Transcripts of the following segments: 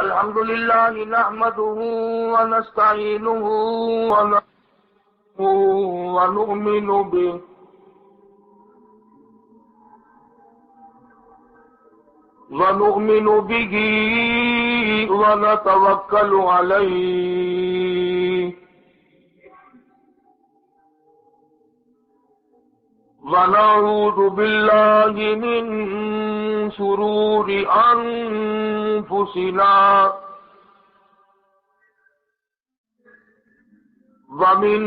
الحمد لله نحمده ونستعينه ونؤمن به ونتوكل عليه ونعوذ بالله من شرور أنفسنا ومن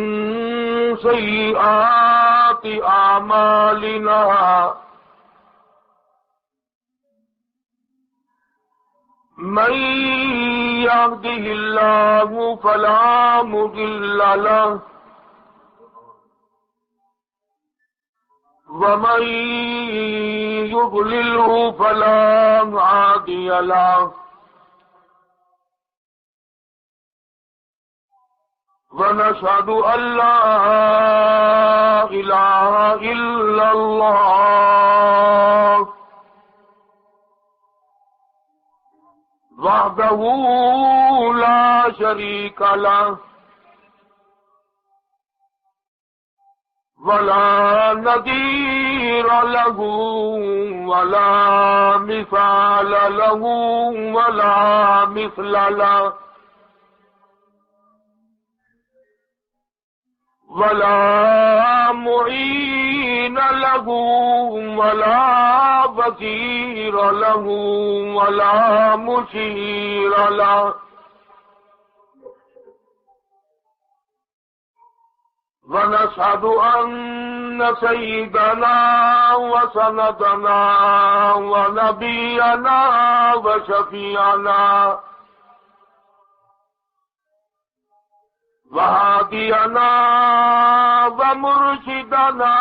سيئات أعمالنا من يهده الله فلا مضل له ومن يضلله فلا هادي له ونشهد أن لا إله إلا الله وحده لا شريك له ولا نظير له ولا مثال له ولا مثل له ولا معين له ولا وزير له ولا مشير له ونشهد أن سيدنا وسندنا ونبينا وشفيعنا وهادينا ومرشدنا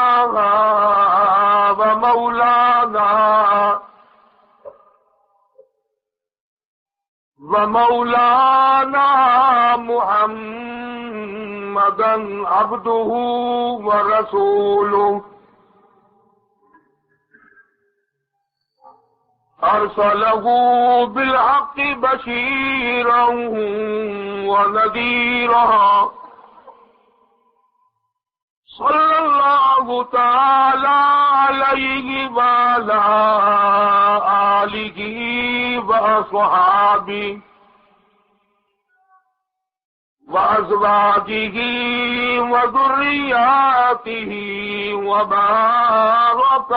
ومولانا محمدا عبده ورسوله أرسله بالحق بشيرا ونذيرا صلى الله تعالى عليه وعلى آله وأصحابه وأزواجه وذرياته وبارك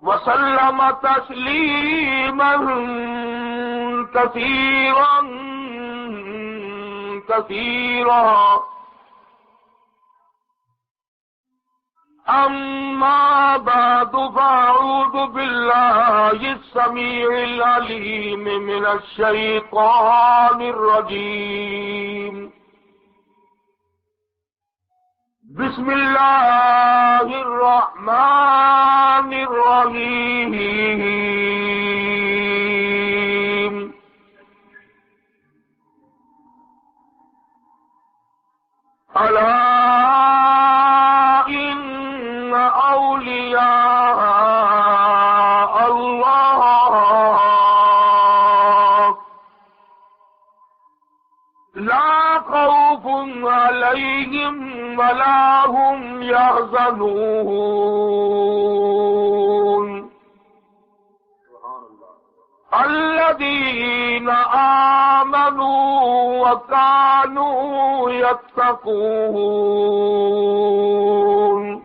وسلم تسليما كثيرا أما بعد فأعوذ بالله السميع العليم من الشيطان الرجيم بسم الله الرحمن الرحيم ألا إن أولياء الله لا خوف عليهم ولا هم يحزنون الذين آمنوا وكانوا يتقون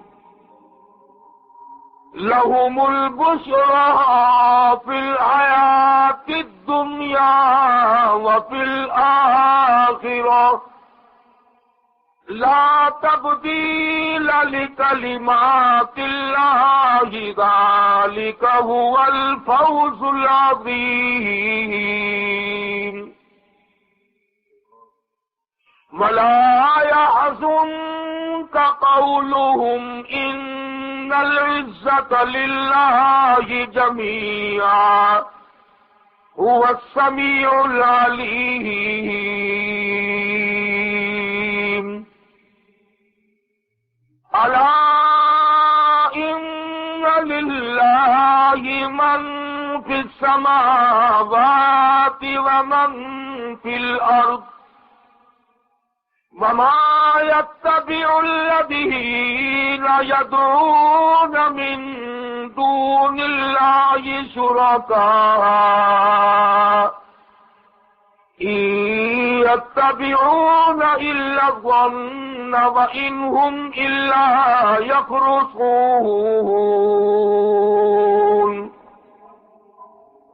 لهم البشرى في الحياة الدنيا وفي الآخرة لا تبديل لكلمات الله ذلك هو الفوز العظيم ولا يحزنك قولهم إن العزة لله جميعا هو السميع العليم ألا إن لله من في السماوات ومن في الأرض وما يتبع الذين يدعون من دون الله شركاء إن يتبعون إلا الظن وإن هم إلا يخرصون.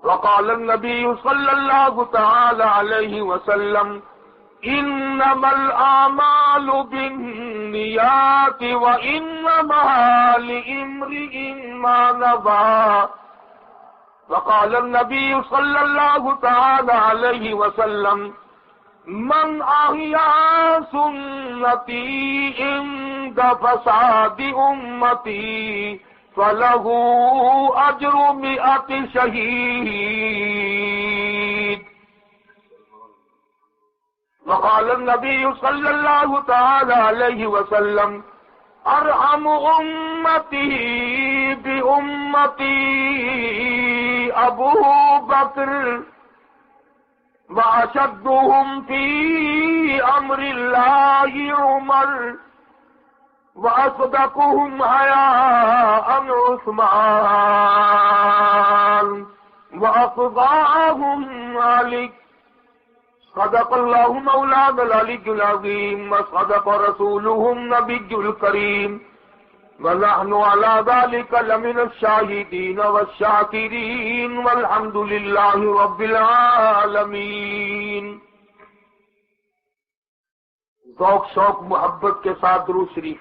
وقال النبي صلى الله تعالى عليه وسلم إنما الأعمال بالنيات وإنما لامرئ ما نوى. وقال النبي صلى الله تعالى عليه وسلم من أحيا سنتي عند فساد أمتي فله أجر 100 شهيد. وقال النبي صلى الله تعالى عليه وسلم ارحم امتی بامتی ابو بکر واشدهم في امر الله عمر واصدقهم حياء عثمان وافضاهم علي. صدق الله مولانا العلي العظيم وصدق رسوله النبي الكريم ونحن على ذلك لمن الشاهدين والشاكرين والحمد لله رب العالمين. ذوق شوق محبت کے ساتھ درود شریف.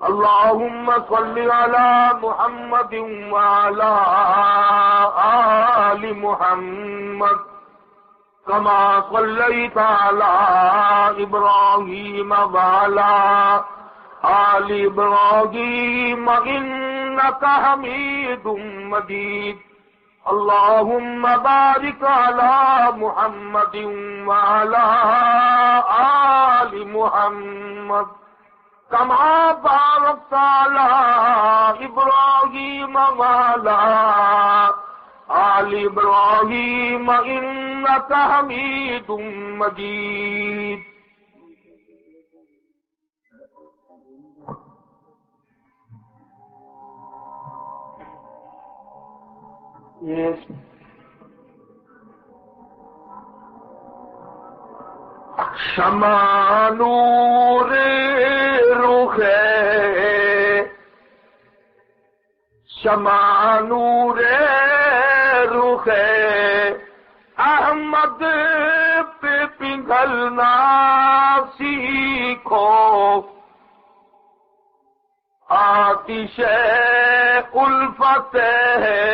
اللهم صل على محمد وعلى آل محمد كما صليت على إبراهيم وعلى آل إبراهيم إنك حميد مجيد. اللهم بارك على محمد وعلى آل محمد كما باركت على إبراهيم وعلى آل إبراهيم إنك حميد مجيد. شمع نور رخ شمع نور رخ احمد پہ پگھلنا سیکھو. آتش الفت ہے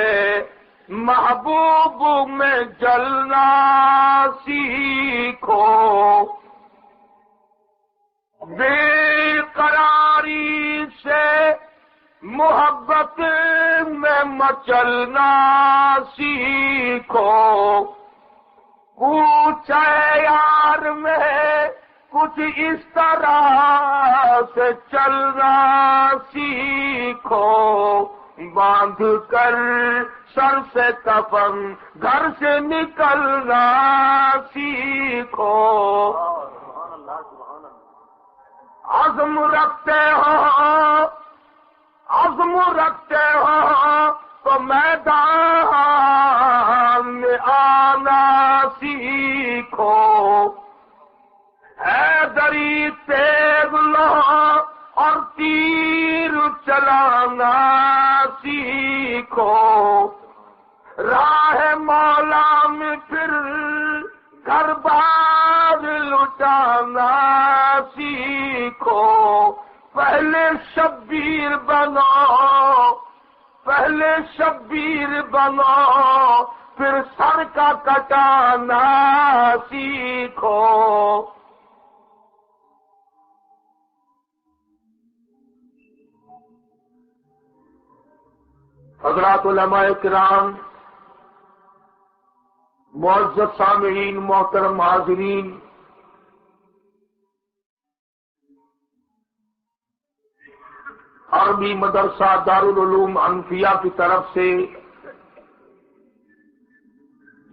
محبوب میں جلنا سیکھو. بے قراری سے محبت میں مچلنا سیکھو. کوچے یار میں کچھ اس طرح سے چلنا سیکھو. باندھ کر سر سے کفن گھر سے نکلنا سیکھو. عزم رکھتے ہو تو میدان میں آنا سیکھو. حیدری تیز لو اور تیر چلانا سیکھو. راہ مولا میں پھر گھر بار لٹانا سیکھو. پہلے شبیر بنو پھر سر کا کٹانا سیکھو. حضرات علماء کرام، معزز سامعین، محترم حاضرین، عربی مدرسہ دارالعلوم انفیہ کی طرف سے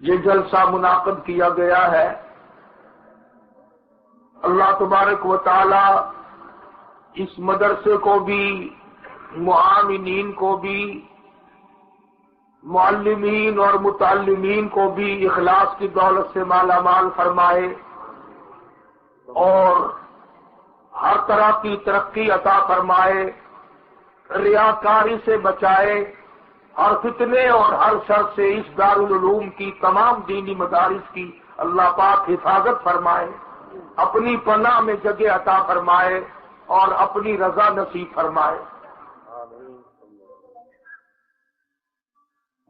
یہ جلسہ منعقد کیا گیا ہے، اللہ تبارک و تعالی اس مدرسے کو بھی، معاونین کو بھی، معلمین اور متعلمین کو بھی اخلاص کی دولت سے مالا مال فرمائے اور ہر طرح کی ترقی عطا فرمائے، ریاکاری سے بچائے، ہر فتنے اور ہر شر سے اس دارالعلوم کی تمام دینی مدارس کی اللہ پاک حفاظت فرمائے، اپنی پناہ میں جگہ عطا فرمائے اور اپنی رضا نصیب فرمائے۔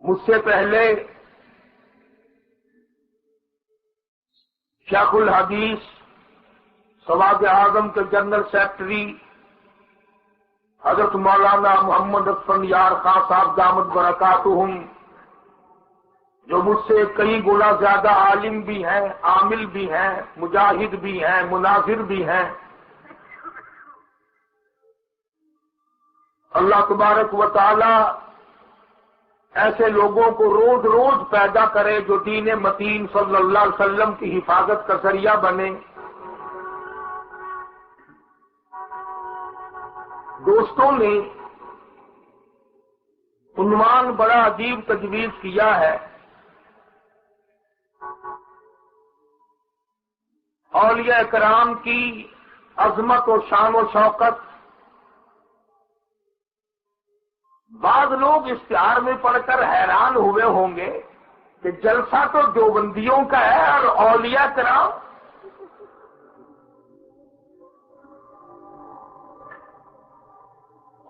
مجھ سے پہلے شیخ الحدیث سواد اعظم کے جنرل سیکرٹری حضرت مولانا محمد اسفندیار خان صاحب دامت برکاتہم، جو مجھ سے کئی گنا زیادہ عالم بھی ہیں، عامل بھی ہیں، مجاہد بھی ہیں، مناظر بھی ہیں، اللہ تبارک و تعالی ایسے لوگوں کو روز روز پیدا کرے جو دین متین صلی اللہ علیہ وسلم کی حفاظت کا ذریعہ بنے۔ دوستوں نے عنوان بڑا عجیب تجویز کیا ہے، اولیاء کرام کی عظمت و شان و شوکت۔ بعض لوگ اشتہار میں پڑھ کر حیران ہوئے ہوں گے کہ جلسہ تو دیوبندیوں کا ہے اور اولیاء کرام،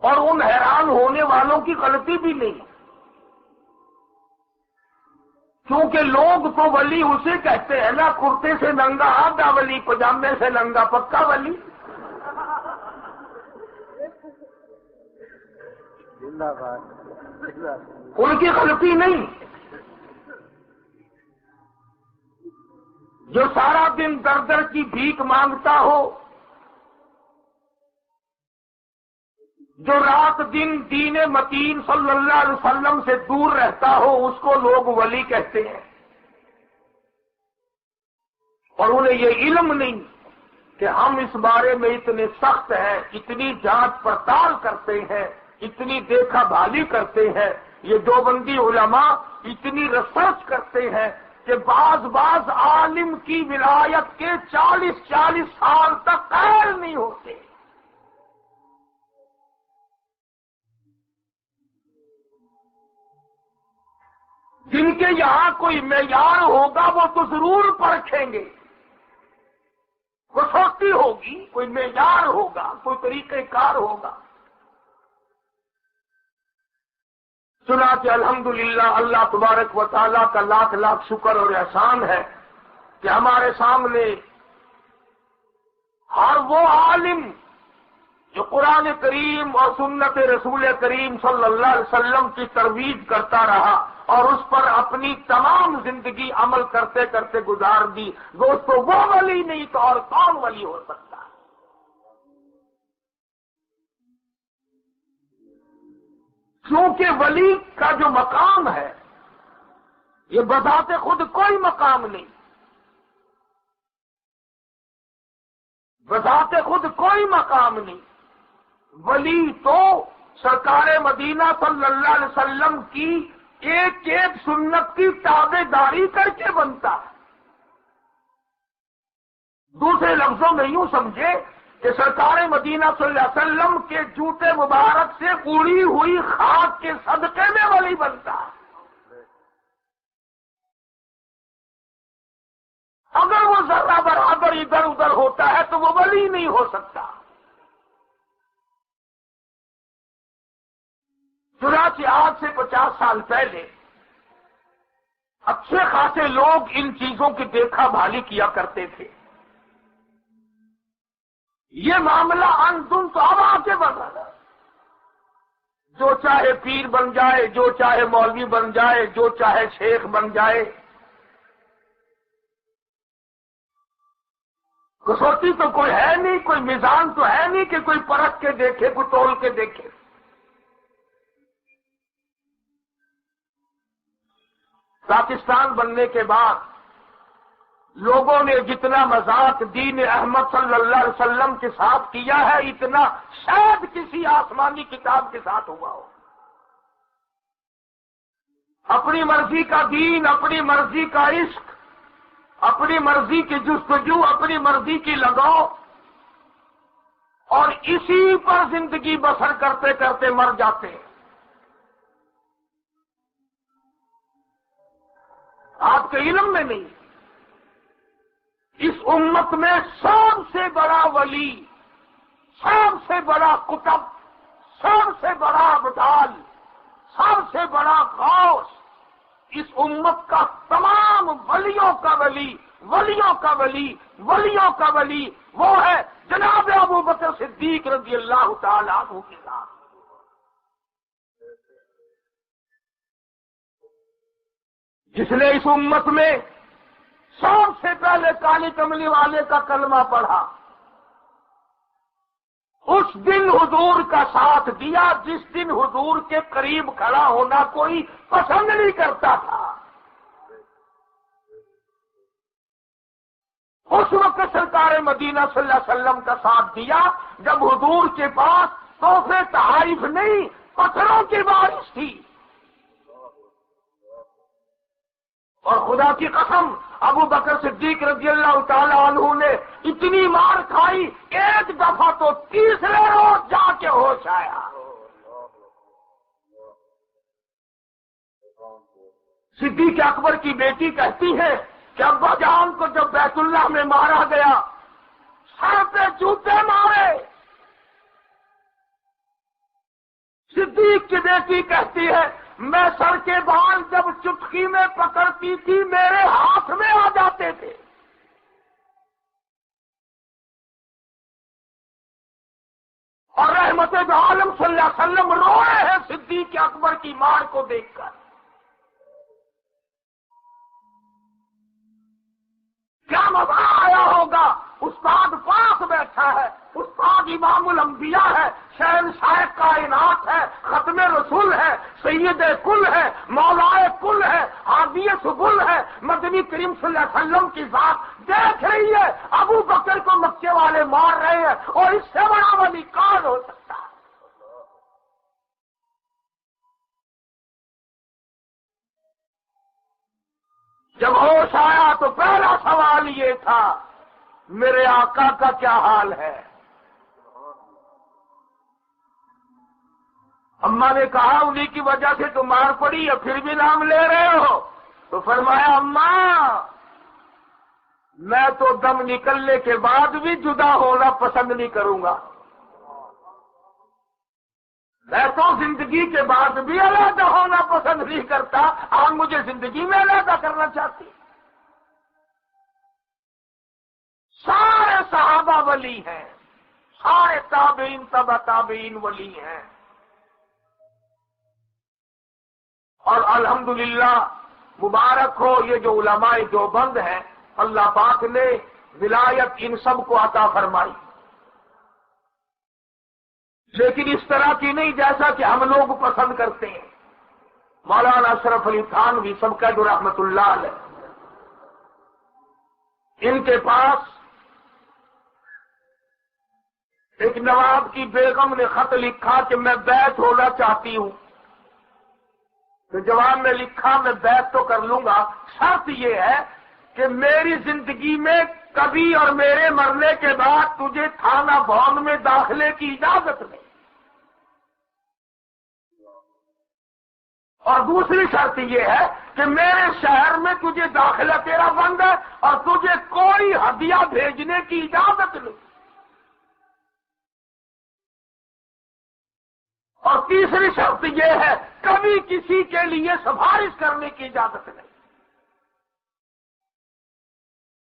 اور ان حیران ہونے والوں کی غلطی بھی نہیں، کیونکہ لوگ تو ولی اسے کہتے ہیں نا، کرتے سے ننگا آدھا ولی، پجامے سے ننگا پکا ولی۔ ان کی غلطی نہیں، جو سارا دن در در کی بھیک مانگتا ہو، جو رات دن دین متین صلی اللہ علیہ وسلم سے دور رہتا ہو، اس کو لوگ ولی کہتے ہیں، اور انہیں یہ علم نہیں کہ ہم اس بارے میں اتنے سخت ہیں، اتنی جانچ پڑتال کرتے ہیں، اتنی دیکھا بھالی کرتے ہیں، یہ دیوبندی علماء اتنی ریسرچ کرتے ہیں کہ بعض عالم کی ولایت کے 40 سال تک قائل نہیں ہوتے۔ جن کے یہاں کوئی معیار ہوگا وہ تو ضرور پرکھیں گے، کسوٹی ہوگی، کوئی معیار ہوگا، کوئی طریقہ کار ہوگا۔ چنانچہ الحمدللہ اللہ تبارک و تعالیٰ کا لاکھ لاکھ شکر اور احسان ہے کہ ہمارے سامنے ہر وہ عالم جو قرآن کریم اور سنت رسول کریم صلی اللہ علیہ وسلم کی ترویج کرتا رہا اور اس پر اپنی تمام زندگی عمل کرتے کرتے گزار دی، دوستو وہ ولی نہیں تو اور کون ولی ہو سکتا؟ کیونکہ ولی کا جو مقام ہے یہ بذات خود کوئی مقام نہیں، بذات خود کوئی مقام نہیں۔ ولی تو سرکار مدینہ صلی اللہ علیہ وسلم کی ایک ایک سنت کی تابع داری کر کے بنتا ہے۔ دوسرے لفظوں میں یوں سمجھے کہ سرکار مدینہ صلی اللہ علیہ وسلم کے جوتے مبارک سے اڑی ہوئی خاک کے صدقے میں ولی بنتا ہے۔ اگر وہ ذرہ برابر ادھر ادھر ہوتا ہے تو وہ ولی نہیں ہو سکتا۔ چنانچہ آج سے 50 سال پہلے اچھے خاصے لوگ ان چیزوں کی دیکھا بھالی کیا کرتے تھے۔ یہ معاملہ اندھن تو اب آگے بڑھا، جو چاہے پیر بن جائے، جو چاہے مولوی بن جائے، جو چاہے شیخ بن جائے، کسوٹی تو کوئی ہے نہیں، کوئی میزان تو ہے نہیں کہ کوئی پرکھ کے دیکھے، کوئی تول کے دیکھے۔ پاکستان بننے کے بعد لوگوں نے جتنا مذاق دین احمد صلی اللہ علیہ وسلم کے ساتھ کیا ہے اتنا شاید کسی آسمانی کتاب کے ساتھ ہوا ہو۔ اپنی مرضی کا دین، اپنی مرضی کا عشق، اپنی مرضی کی جستجو، اپنی مرضی کی لگاؤ، اور اسی پر زندگی بسر کرتے کرتے مر جاتے ہیں۔ آپ کے علم میں نہیں، اس امت میں سب سے بڑا ولی، سب سے بڑا قطب، سب سے بڑا ابدال، سب سے بڑا غوث، اس امت کا تمام ولیوں کا ولی، ولیوں کا ولی، ولیوں کا ولی وہ ہے جناب ابو بکر صدیق رضی اللہ تعالی عنہ کے ساتھ۔ جس نے اس امت میں سب سے پہلے کالی کملی والے کا کلمہ پڑھا، اس دن حضور کا ساتھ دیا جس دن حضور کے قریب کھڑا ہونا کوئی پسند نہیں کرتا تھا۔ اس وقت سرکار مدینہ صلی اللہ علیہ وسلم کا ساتھ دیا جب حضور کے پاس تحفے تحائف نہیں، پتھروں کی بارش تھی۔ اور خدا کی قسم ابو بکر صدیق رضی اللہ تعالی عنہ نے اتنی مار کھائی، ایک دفعہ تو تیسرے روز جا کے ہوش آیا۔ صدیق اکبر کی بیٹی کہتی ہے کہ ابا جان کو جب بیت اللہ میں مارا گیا سر پہ جوتے مارے۔ صدیق کی بیٹی کہتی ہے میں سر کے بال جب چٹکی میں پکڑتی تھی میرے ہاتھ میں آ جاتے تھے۔ اور رحمت عالم صلی اللہ علیہ وسلم روئے ہیں صدیق اکبر کی مار کو دیکھ کر۔ کیا مزہ آیا ہوگا؟ استاد پاک بیٹھا ہے، استاد امام الانبیاء ہے، شہنشاہ کائنات ہے، ختم رسول ہے، سید کل ہے، مولا کل ہے، ہادی سبل ہے، مدنی کریم صلی اللہ علیہ وسلم کی ذات دیکھ رہی ہے ابو بکر کو مکے والے مار رہے ہیں، اور اس سے بڑا ولی کون ہو سکتا ہے؟ جب ہوش آیا تو پہلا سوال یہ تھا میرے آقا کا کیا حال ہے؟ اماں نے کہا انہی کی وجہ سے تو مار پڑی ہے پھر بھی نام لے رہے ہو؟ تو فرمایا اماں میں تو دم نکلنے کے بعد بھی جدا ہونا پسند نہیں کروں گا، میں تو زندگی کے بعد بھی علیحدہ ہونا پسند نہیں کرتا، آپ مجھے زندگی میں علیحدہ کرنا چاہتی۔ سارے صحابہ ولی ہیں، سارے تابعین تبع تابعین ولی ہیں، اور الحمدللہ مبارک ہو یہ جو علماء دیوبند ہیں، اللہ پاک نے ولایت ان سب کو عطا فرمائی، لیکن اس طرح کی نہیں جیسا کہ ہم لوگ پسند کرتے ہیں۔ مولانا اشرف علی تھانوی سب کا جو رحمت اللہ علیہ، ان کے پاس ایک نواب کی بیگم نے خط لکھا کہ میں بیعت ہونا چاہتی ہوں، تو جواب میں لکھا میں بیعت تو کر لوں گا، شرط یہ ہے کہ میری زندگی میں کبھی اور میرے مرنے کے بعد تجھے تھانہ بھون میں داخلے کی اجازت نہیں، اور دوسری شرط یہ ہے کہ میرے شہر میں تجھے داخلہ تیرا بند ہے اور تجھے کوئی ہدیہ بھیجنے کی اجازت نہیں، اور تیسری شرط یہ ہے کبھی کسی کے لیے سفارش کرنے کی اجازت نہیں۔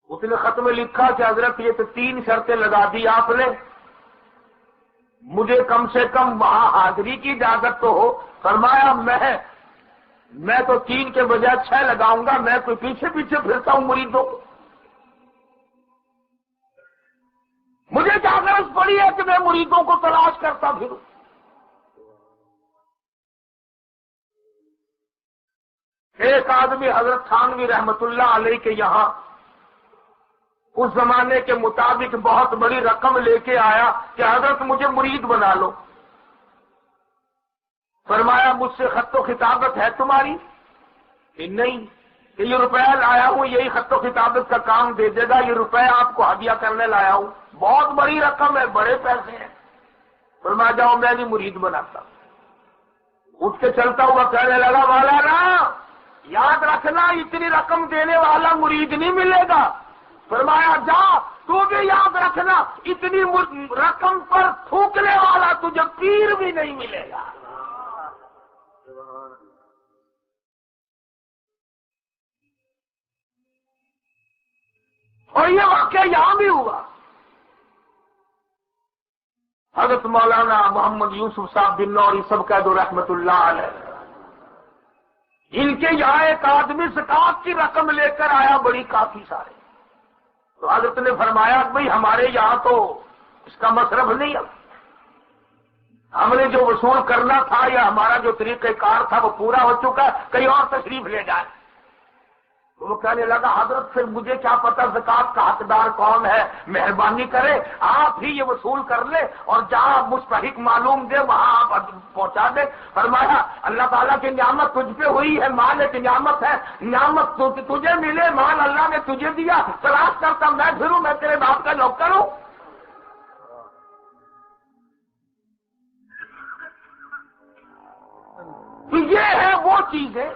اس نے خط میں لکھا کہ حضرت یہ تو 3 شرطیں لگا دی آپ نے، مجھے کم سے کم وہاں حاضری کی اجازت تو ہو۔ فرمایا میں تو 3 کے بجائے 6 لگاؤں گا، میں کوئی پیچھے پیچھے پھرتا ہوں مریدوں کو، مجھے کیا غرض پڑی ہے کہ میں مریدوں کو تلاش کرتا پھروں؟ ایک آدمی حضرت تھانوی رحمت اللہ علیہ کے یہاں اس زمانے کے مطابق بہت بڑی رقم لے کے آیا کہ حضرت مجھے مرید بنا لو. فرمایا مجھ سے خط و خطابت ہے تمہاری؟ کہ نہیں. کہ یہ روپیہ لایا ہوں یہی خط و خطابت کا کام دے دے گا، یہ روپیہ آپ کو ہدیہ کرنے لایا ہوں، بہت بڑی رقم ہے، بڑے پیسے ہیں. فرمایا جاؤ میں بھی مرید بناتا. اٹھ کے چلتا ہوا کہنے لگا مولانا یاد رکھنا اتنی رقم دینے والا مرید نہیں ملے گا. فرمایا جا تو بھی یاد رکھنا اتنی رقم پر تھوکنے والا تجھے پیر بھی نہیں ملے گا. اور یہ واقعہ یہاں بھی ہوا. حضرت مولانا محمد یوسف صاحب بن نوری سب کا دو رحمت اللہ علیہ، ان کے یہاں ایک آدمی زکات کی رقم لے کر آیا بڑی کافی سارے. تو حضرت نے فرمایا بھئی ہمارے یہاں تو اس کا مصرف نہیں ہے، ہم نے جو وصول کرنا تھا یا ہمارا جو طریقہ کار تھا وہ پورا ہو چکا، کہیں اور تشریف لے جائیں. تو وہ کہنے لگا حضرت پھر مجھے کیا پتا زکات کا حقدار کون ہے، مہربانی کرے آپ ہی یہ وصول کر لے اور جہاں مستحق معلوم دے وہاں آپ پہنچا دے. فرمایا اللہ تعالیٰ کی نعمت تجھ پہ ہوئی ہے، مال ایک نعمت ہے، نعمت تجھے ملے، مال اللہ نے تجھے دیا، تلاش کرتا میں پھروں، میں تیرے باپ کا نوکر ہوں. تو یہ ہے وہ چیزیں.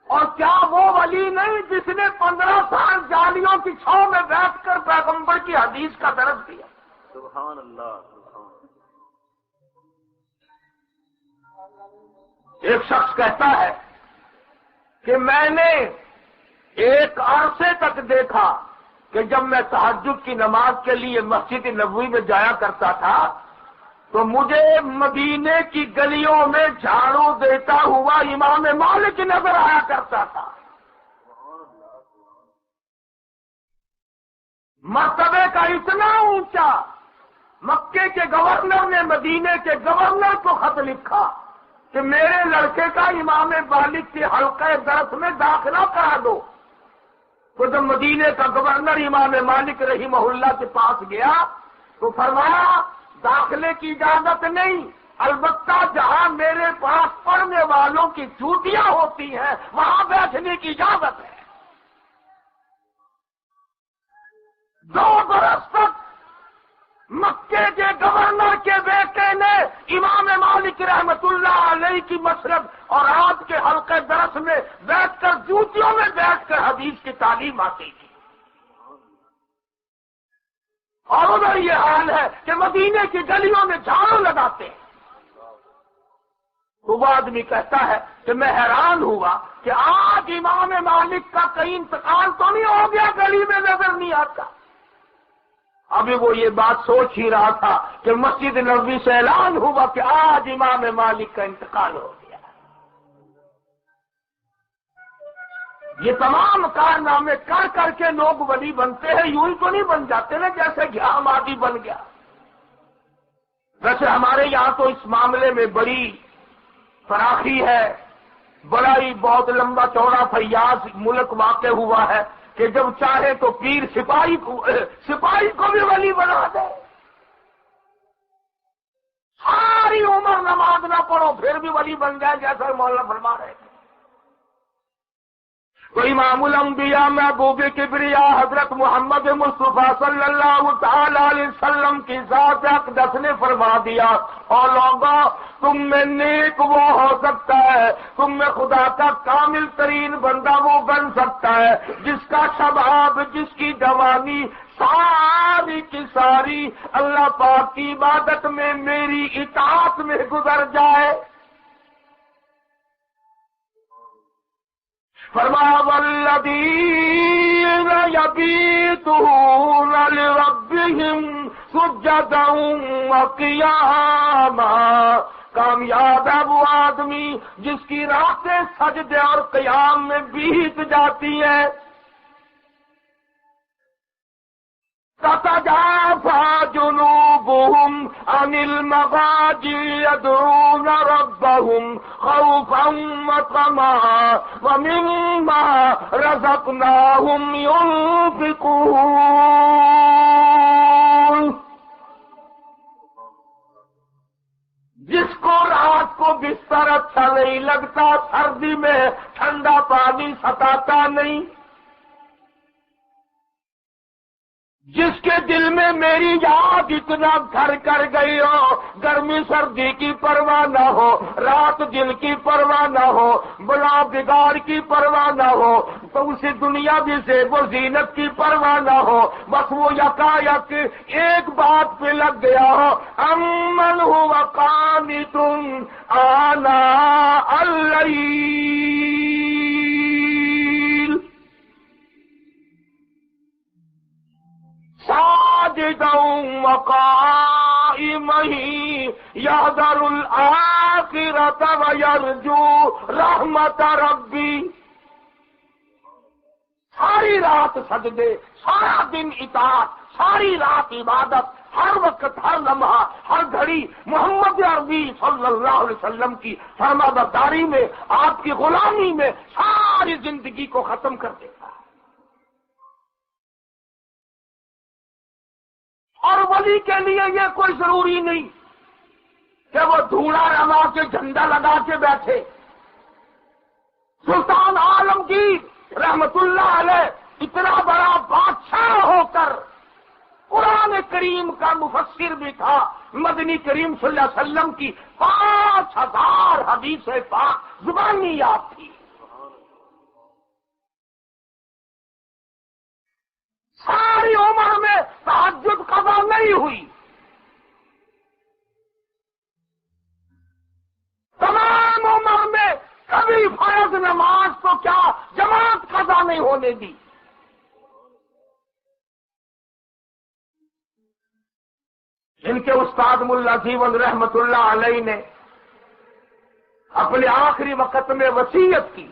اور کیا وہ ولی نہیں جس نے 15 سال جالیوں کی چھاؤں میں بیٹھ کر پیغمبر کی حدیث کا درس دیا؟ سبحان اللہ. ایک شخص کہتا ہے کہ میں نے ایک عرصے تک دیکھا کہ جب میں تہجد کی نماز کے لیے مسجد نبوی میں جایا کرتا تھا تو مجھے مدینے کی گلیوں میں جھاڑو دیتا ہوا امام مالک نظر آیا کرتا تھا. مرتبے کا اتنا اونچا، مکے کے گورنر نے مدینے کے گورنر کو خط لکھا کہ میرے لڑکے کا امام مالک کے حلقہ درس میں داخلہ کرا دو. تو جب مدینے کا گورنر امام مالک رحمہ اللہ کے پاس گیا تو فرمایا داخلے کی اجازت نہیں، البتہ جہاں میرے پاس پڑھنے والوں کی چوٹیاں ہوتی ہیں وہاں بیٹھنے کی اجازت ہے. 2 برس تک مکے کے گورنر کے بیٹے نے امام مالک رحمت اللہ علیہ کی مسرت اور آپ کے حلقے درس میں بیٹھ کر جوتیوں میں بیٹھ کر حدیث کی تعلیم حاصل کی. اور ادھر یہ حال ہے کہ مدینے کی گلیوں میں جھاڑو لگاتے ہیں. تو وہ آدمی کہتا ہے کہ میں حیران ہوا کہ آج امام مالک کا کہیں انتقال تو نہیں ہو گیا، گلی میں نظر نہیں آتا. ابھی وہ یہ بات سوچ ہی رہا تھا کہ مسجد نبوی سے اعلان ہوا کہ آج امام مالک کا انتقال ہو گیا. یہ تمام کارنامے کر کر کے لوگ ولی بنتے ہیں، یوں ہی تو نہیں بن جاتے نا جیسے گھیا مادی بن گیا. ویسے ہمارے یہاں تو اس معاملے میں بڑی فراخی ہے، بڑا ہی بہت لمبا چوڑا فیاض ملک واقع ہوا ہے کہ جب چاہے تو پیر سپاہی کو بھی ولی بنا دے. ساری عمر نماز نہ پڑھو پھر بھی ولی بن جائے جیسا مولانا فرما رہے تھے. تو امام الانبیاء محبوب کبریا حضرت محمد مصطفیٰ صلی اللہ تعالی علیہ وسلم کی ذات اقدس نے فرما دیا اور لوگوں تم میں نیک وہ ہو سکتا ہے، تم میں خدا کا کامل ترین بندہ وہ بن سکتا ہے جس کا شباب، جس کی جوانی ساری کی ساری اللہ پاک کی عبادت میں، میری اطاعت میں گزر جائے. فرمایا والذین یبیتون لربہم سجدا وقیاما. کامیاب ہے وہ آدمی جس کی راتیں سجدے اور قیام میں بیت جاتی ہیں. تتجافى جنوبهم عن المضاجع يدعون ربهم خوفا وطمعا ومما رزقناهم ينفقون۔ جس کو رات کو بستر اچھا نہیں لگتا، سردی میں ٹھنڈا پانی ستاتا نہیں، جس کے دل میں میری یاد اتنا گھر کر گئی ہو، گرمی سردی کی پرواہ نہ ہو، رات دن کی پرواہ نہ ہو، بلا بگاڑ کی پرواہ نہ ہو، تو اسے دنیا بھی سے وہ زینت کی پرواہ نہ ہو، بس وہ یکایک ایک بات پہ لگ گیا ہو، امن هو قانت آناء اللیل ساجدا وقائما يحذر الآخرة ويرجو رحمت ربی۔ ساری رات سجدے، سارا دن اطاعت، ساری رات عبادت، ہر وقت، ہر لمحہ، ہر گھڑی محمد عربی صلی اللہ علیہ وسلم کی فرما برداری میں، آپ کی غلامی میں ساری زندگی کو ختم کر دیتا ہے۔ اور ولی کے لیے یہ کوئی ضروری نہیں کہ وہ دھوڑا روا کے جھنڈا لگا کے بیٹھے۔ سلطان عالمگیر رحمت اللہ علیہ اتنا بڑا بادشاہ ہو کر قرآن کریم کا مفسر بھی تھا، مدنی کریم صلی اللہ علیہ وسلم کی 5000 حدیث پاک زبانی یاد تھی۔ ساری عمر میں تہجد قضا نہیں ہوئی، تمام عمر میں کبھی فرض نماز تو کیا جماعت قضا نہیں ہونے دی۔ ان کے استاد ملا جیون رحمت اللہ علیہ نے اپنے آخری وقت میں وصیت کی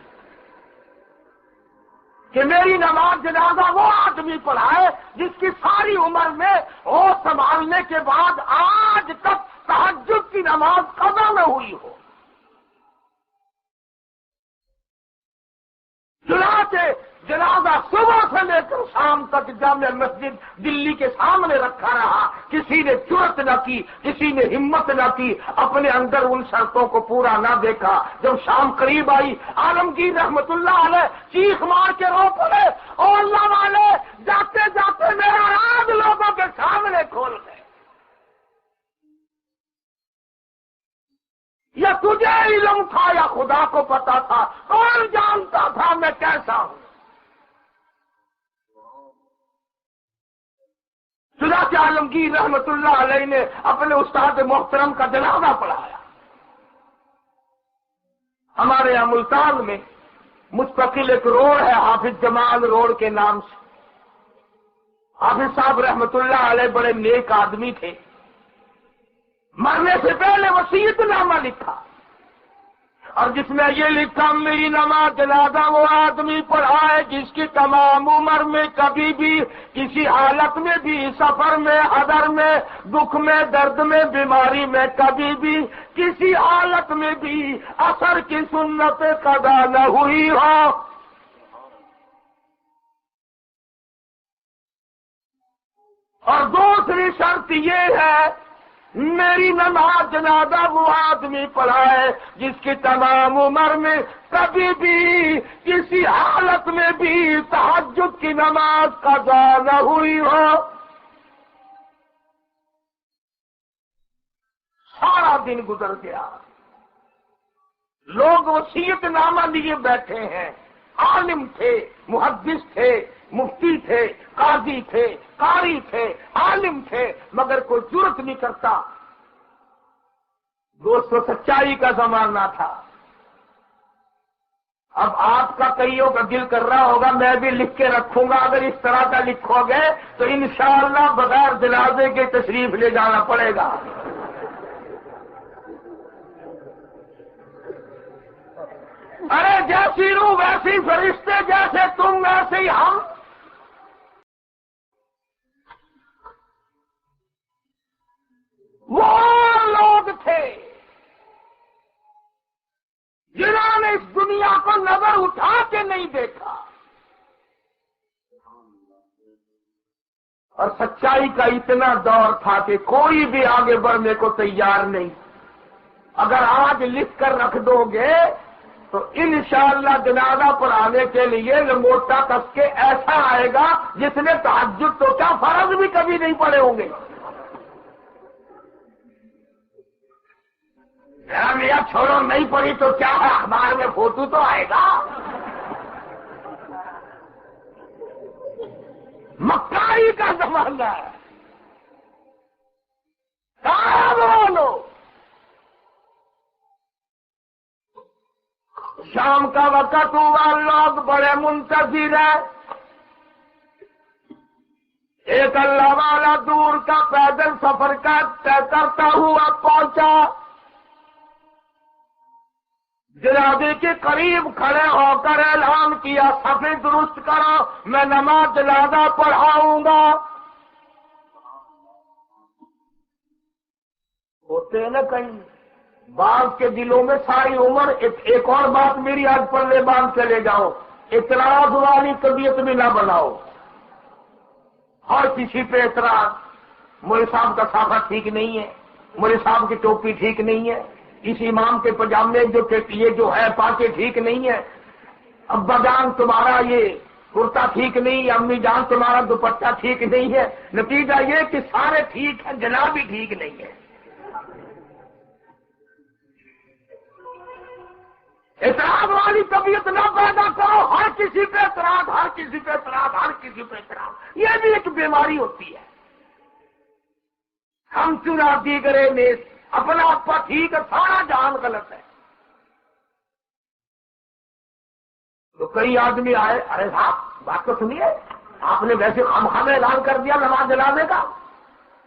کہ میری نماز جنازہ وہ آدمی پڑھائے جس کی ساری عمر میں ہوش سنبھالنے کے بعد آج تک تہجد کی نماز قضا نہ ہوئی ہو۔ چنانچہ جنازہ صبح سے لے کر شام تک جامع مسجد دلی کے سامنے رکھا رہا، کسی نے جرأت نہ کی، کسی نے ہمت نہ کی، اپنے اندر ان شرطوں کو پورا نہ دیکھا۔ جب شام قریب آئی، عالمگیر رحمت اللہ علیہ چیخ مار کے رو پڑے، او اللہ والے، جاتے جاتے میرا راز لوگوں کے سامنے کھول گئے۔ یا تجھے علم تھا یا خدا کو پتا تھا، کون جانتا تھا میں کیسا ہوں؟ چنانچہ عالمگیر رحمت اللہ علیہ نے اپنے استاد محترم کا جنازہ پڑھایا۔ ہمارے یہاں ملتان میں مستقل ایک روڈ ہے حافظ جمال روڈ کے نام سے۔ حافظ صاحب رحمت اللہ علیہ بڑے نیک آدمی تھے، مرنے سے پہلے وصیت نامہ لکھا، اور جس میں یہ لکھا میری نماز جنازہ وہ آدمی پڑھائے جس کی تمام عمر میں کبھی بھی کسی حالت میں بھی، سفر میں، حضر میں، دکھ میں، درد میں، بیماری میں کبھی بھی کسی حالت میں بھی اثر کی سنت قضا نہ ہوئی ہو۔ اور دوسری شرط یہ ہے میری نماز جنازہ وہ آدمی پڑھائے جس کی تمام عمر میں کبھی بھی کسی حالت میں بھی تہجد کی نماز قضا نہ ہوئی ہو۔ سارا دن گزر گیا، لوگ وصیت نامہ لیے بیٹھے ہیں، عالم تھے، محدث تھے، مفتی تھے، قاضی تھے، قاری تھے، عالم تھے، مگر کوئی جرأت نہیں کرتا۔ دوستو سچائی کا زمانہ تھا۔ اب آپ کا کئیوں کا دل کر رہا ہوگا میں بھی لکھ کے رکھوں گا، اگر اس طرح کا لکھو گے تو انشاءاللہ بغیر جنازے کے تشریف لے جانا پڑے گا۔ ارے جیسی روح ویسی فرشتے، جیسے تم ویسے ہی ہم۔ وہ لوگ تھے جنہوں نے اس دنیا کو نظر اٹھا کے نہیں دیکھا اور سچائی کا اتنا دور تھا کہ کوئی بھی آگے بڑھنے کو تیار نہیں. اگر آج لکھ کر رکھ دو گے تو انشاءاللہ جنازہ پڑھانے کے لیے لنگوٹا کس کے ایسا آئے گا جس نے تہجد تو کیا فرض بھی کبھی نہیں پڑے ہوں گے. میاں چھوڑو نہیں پڑی تو کیا ہے، اخبار میں فوٹو تو آئے گا. مکاری کا زمانہ ہے. کہاں لوگ شام کا وقت ہوا، لوگ بڑے منتظر ہیں. ایک اللہ والا دور کا پیدل سفر کا طے کرتا ہوا پہنچا. جنازے کے قریب کھڑے ہو کر اعلان کیا، صفیں درست کرو، میں نماز جنازہ پڑھاؤں گا. ہوتے ہیں نا کہیں بعض کے دلوں میں ساری عمر. ایک اور بات میری آج پلے باندھ چلے جاؤ، اعتراض والی طبیعت بھی نہ بناؤ. ہر کسی پہ اعتراض، مولوی صاحب کا صافہ ٹھیک نہیں ہے، مولوی صاحب کی ٹوپی ٹھیک نہیں ہے، اس امام کے پجامے یہ جو ہے پاکے ٹھیک نہیں ہے، ابا جان تمہارا یہ کرتا ٹھیک نہیں ہے، امی جان تمہارا دوپٹہ ٹھیک نہیں ہے. نتیجہ یہ کہ سارے ٹھیک ہیں، جناب بھی ٹھیک نہیں ہے. اعتراض والی طبیعت نہ پیدا کرو. ہر کسی پہ اعتراض، ہر کسی پہ اعتراض، ہر کسی پہ اعتراض. یہ بھی ایک بیماری ہوتی ہے. ہم چنا دیگرے نیس، اپنا اپا ٹھیک ہے، سارا جہان غلط ہے. تو کئی آدمی آئے، ارے صاحب بات تو سنیے، آپ نے ویسے خامخواہ اعلان کر دیا نماز جلانے کا.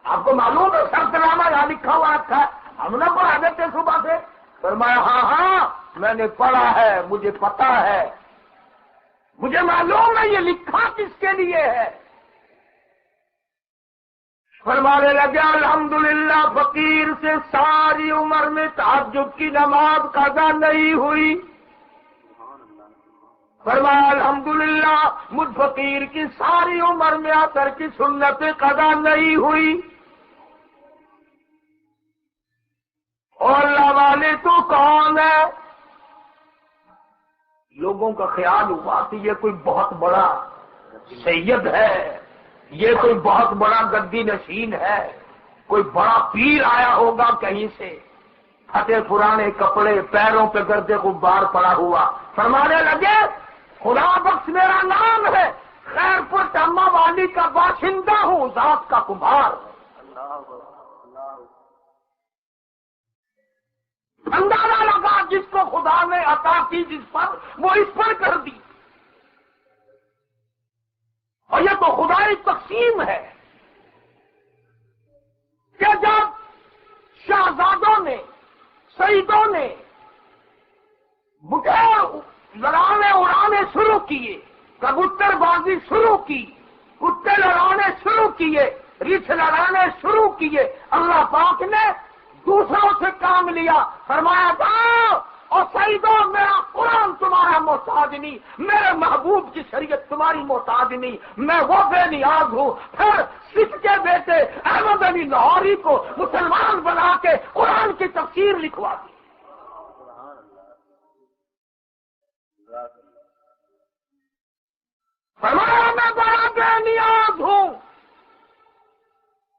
آپ کو معلوم ہے شرط نامہ یہاں لکھا ہوا رکھا ہے، ہم نہ پڑھا دیتے صبح سے. فرمایا ہاں میں نے پڑھا ہے، مجھے پتا ہے، مجھے معلوم ہے یہ لکھا کس کے لیے ہے. فرمانے لگے الحمدللہ فقیر سے ساری عمر میں تہجد کی نماز قضا نہیں ہوئی. فرمایا الحمدللہ مجھ فقیر کی ساری عمر میں اثر کی سنت قضا نہیں ہوئی. اور اللہ والے تو کون ہے؟ لوگوں کا خیال ہوا کہ یہ کوئی بہت بڑا سید ہے، یہ کوئی بہت بڑا گدی نشین ہے، کوئی بڑا پیر آیا ہوگا کہیں سے، پھٹے پرانے کپڑے، پیروں پہ گردے غبار پڑا ہوا. فرمانے لگے خدا بخش میرا نام ہے، خیر پور ٹاما والی کا باشندہ ہوں، ذات کا کمبھار. اندازہ لگا جس کو خدا نے عطا کی جس پر، وہ اس پر کر دی. اور یہ تو خدائی تقسیم ہے کہ جب شہزادوں نے، سیدوں نے بٹے لڑانے اڑانے شروع کیے، کبوتر بازی شروع کی، کتے لڑانے شروع کیے، ریچھ لڑانے شروع کیے، اللہ پاک نے دوسروں سے کام لیا. فرمایا تھا اور سیدوں میرا قرآن تمہارا محتاج نہیں، میرے محبوب کی شریعت تمہاری محتاج نہیں، میں وہ بے نیاز ہوں. پھر سکھ کے بیٹے احمد علی لاہوری کو مسلمان بنا کے قرآن کی تفسیر لکھوا دی. فرمایا میں بڑا بے نیاز ہوں.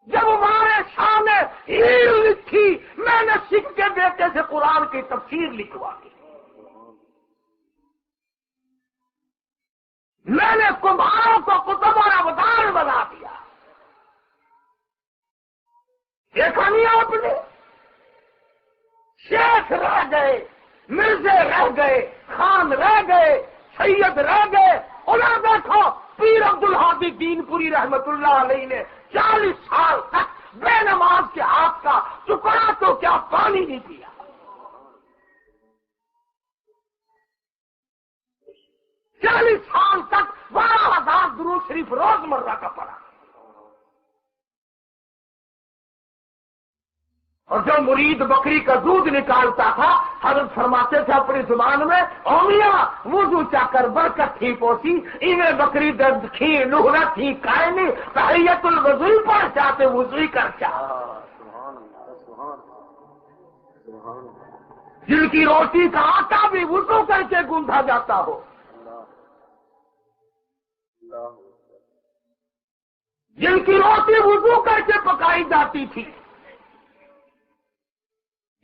جب ہمارے سامنے ہیل لکھی، میں نے سکھ کے بیٹے سے قرآن کی تفسیر لکھوا دی. میں نے کمبھاروں کو کتب اور ابدال بنا دیا. دیکھا نہیں آپ نے؟ شیخ رہ گئے، مرزے رہ گئے، خان رہ گئے، سید رہ گئے. انہیں دیکھو پیر عبدالحادی دین پوری رحمت اللہ علیہ نے 40 سال تک بے نماز کے ہاتھ کا ٹکڑا تو کیا پانی نہیں پیا. 40 سال تک 12,000 درود شریف روز مرہ کا پڑا. اور جو مرید بکری کا دودھ نکالتا تھا حضرت فرماتے تھے اپنی زبان میں، او میاں وضو چا کر برکت تھی پوسی انہیں بکری درد کھی نہرا تھی کائنی تحیت الوضوئی پر چاہتے وضوئی کر چاہ، جن کی روٹی کا آٹا بھی وضو کر کے گوندھا جاتا ہو، جن کی روٹی وضو کر کے پکائی جاتی تھی،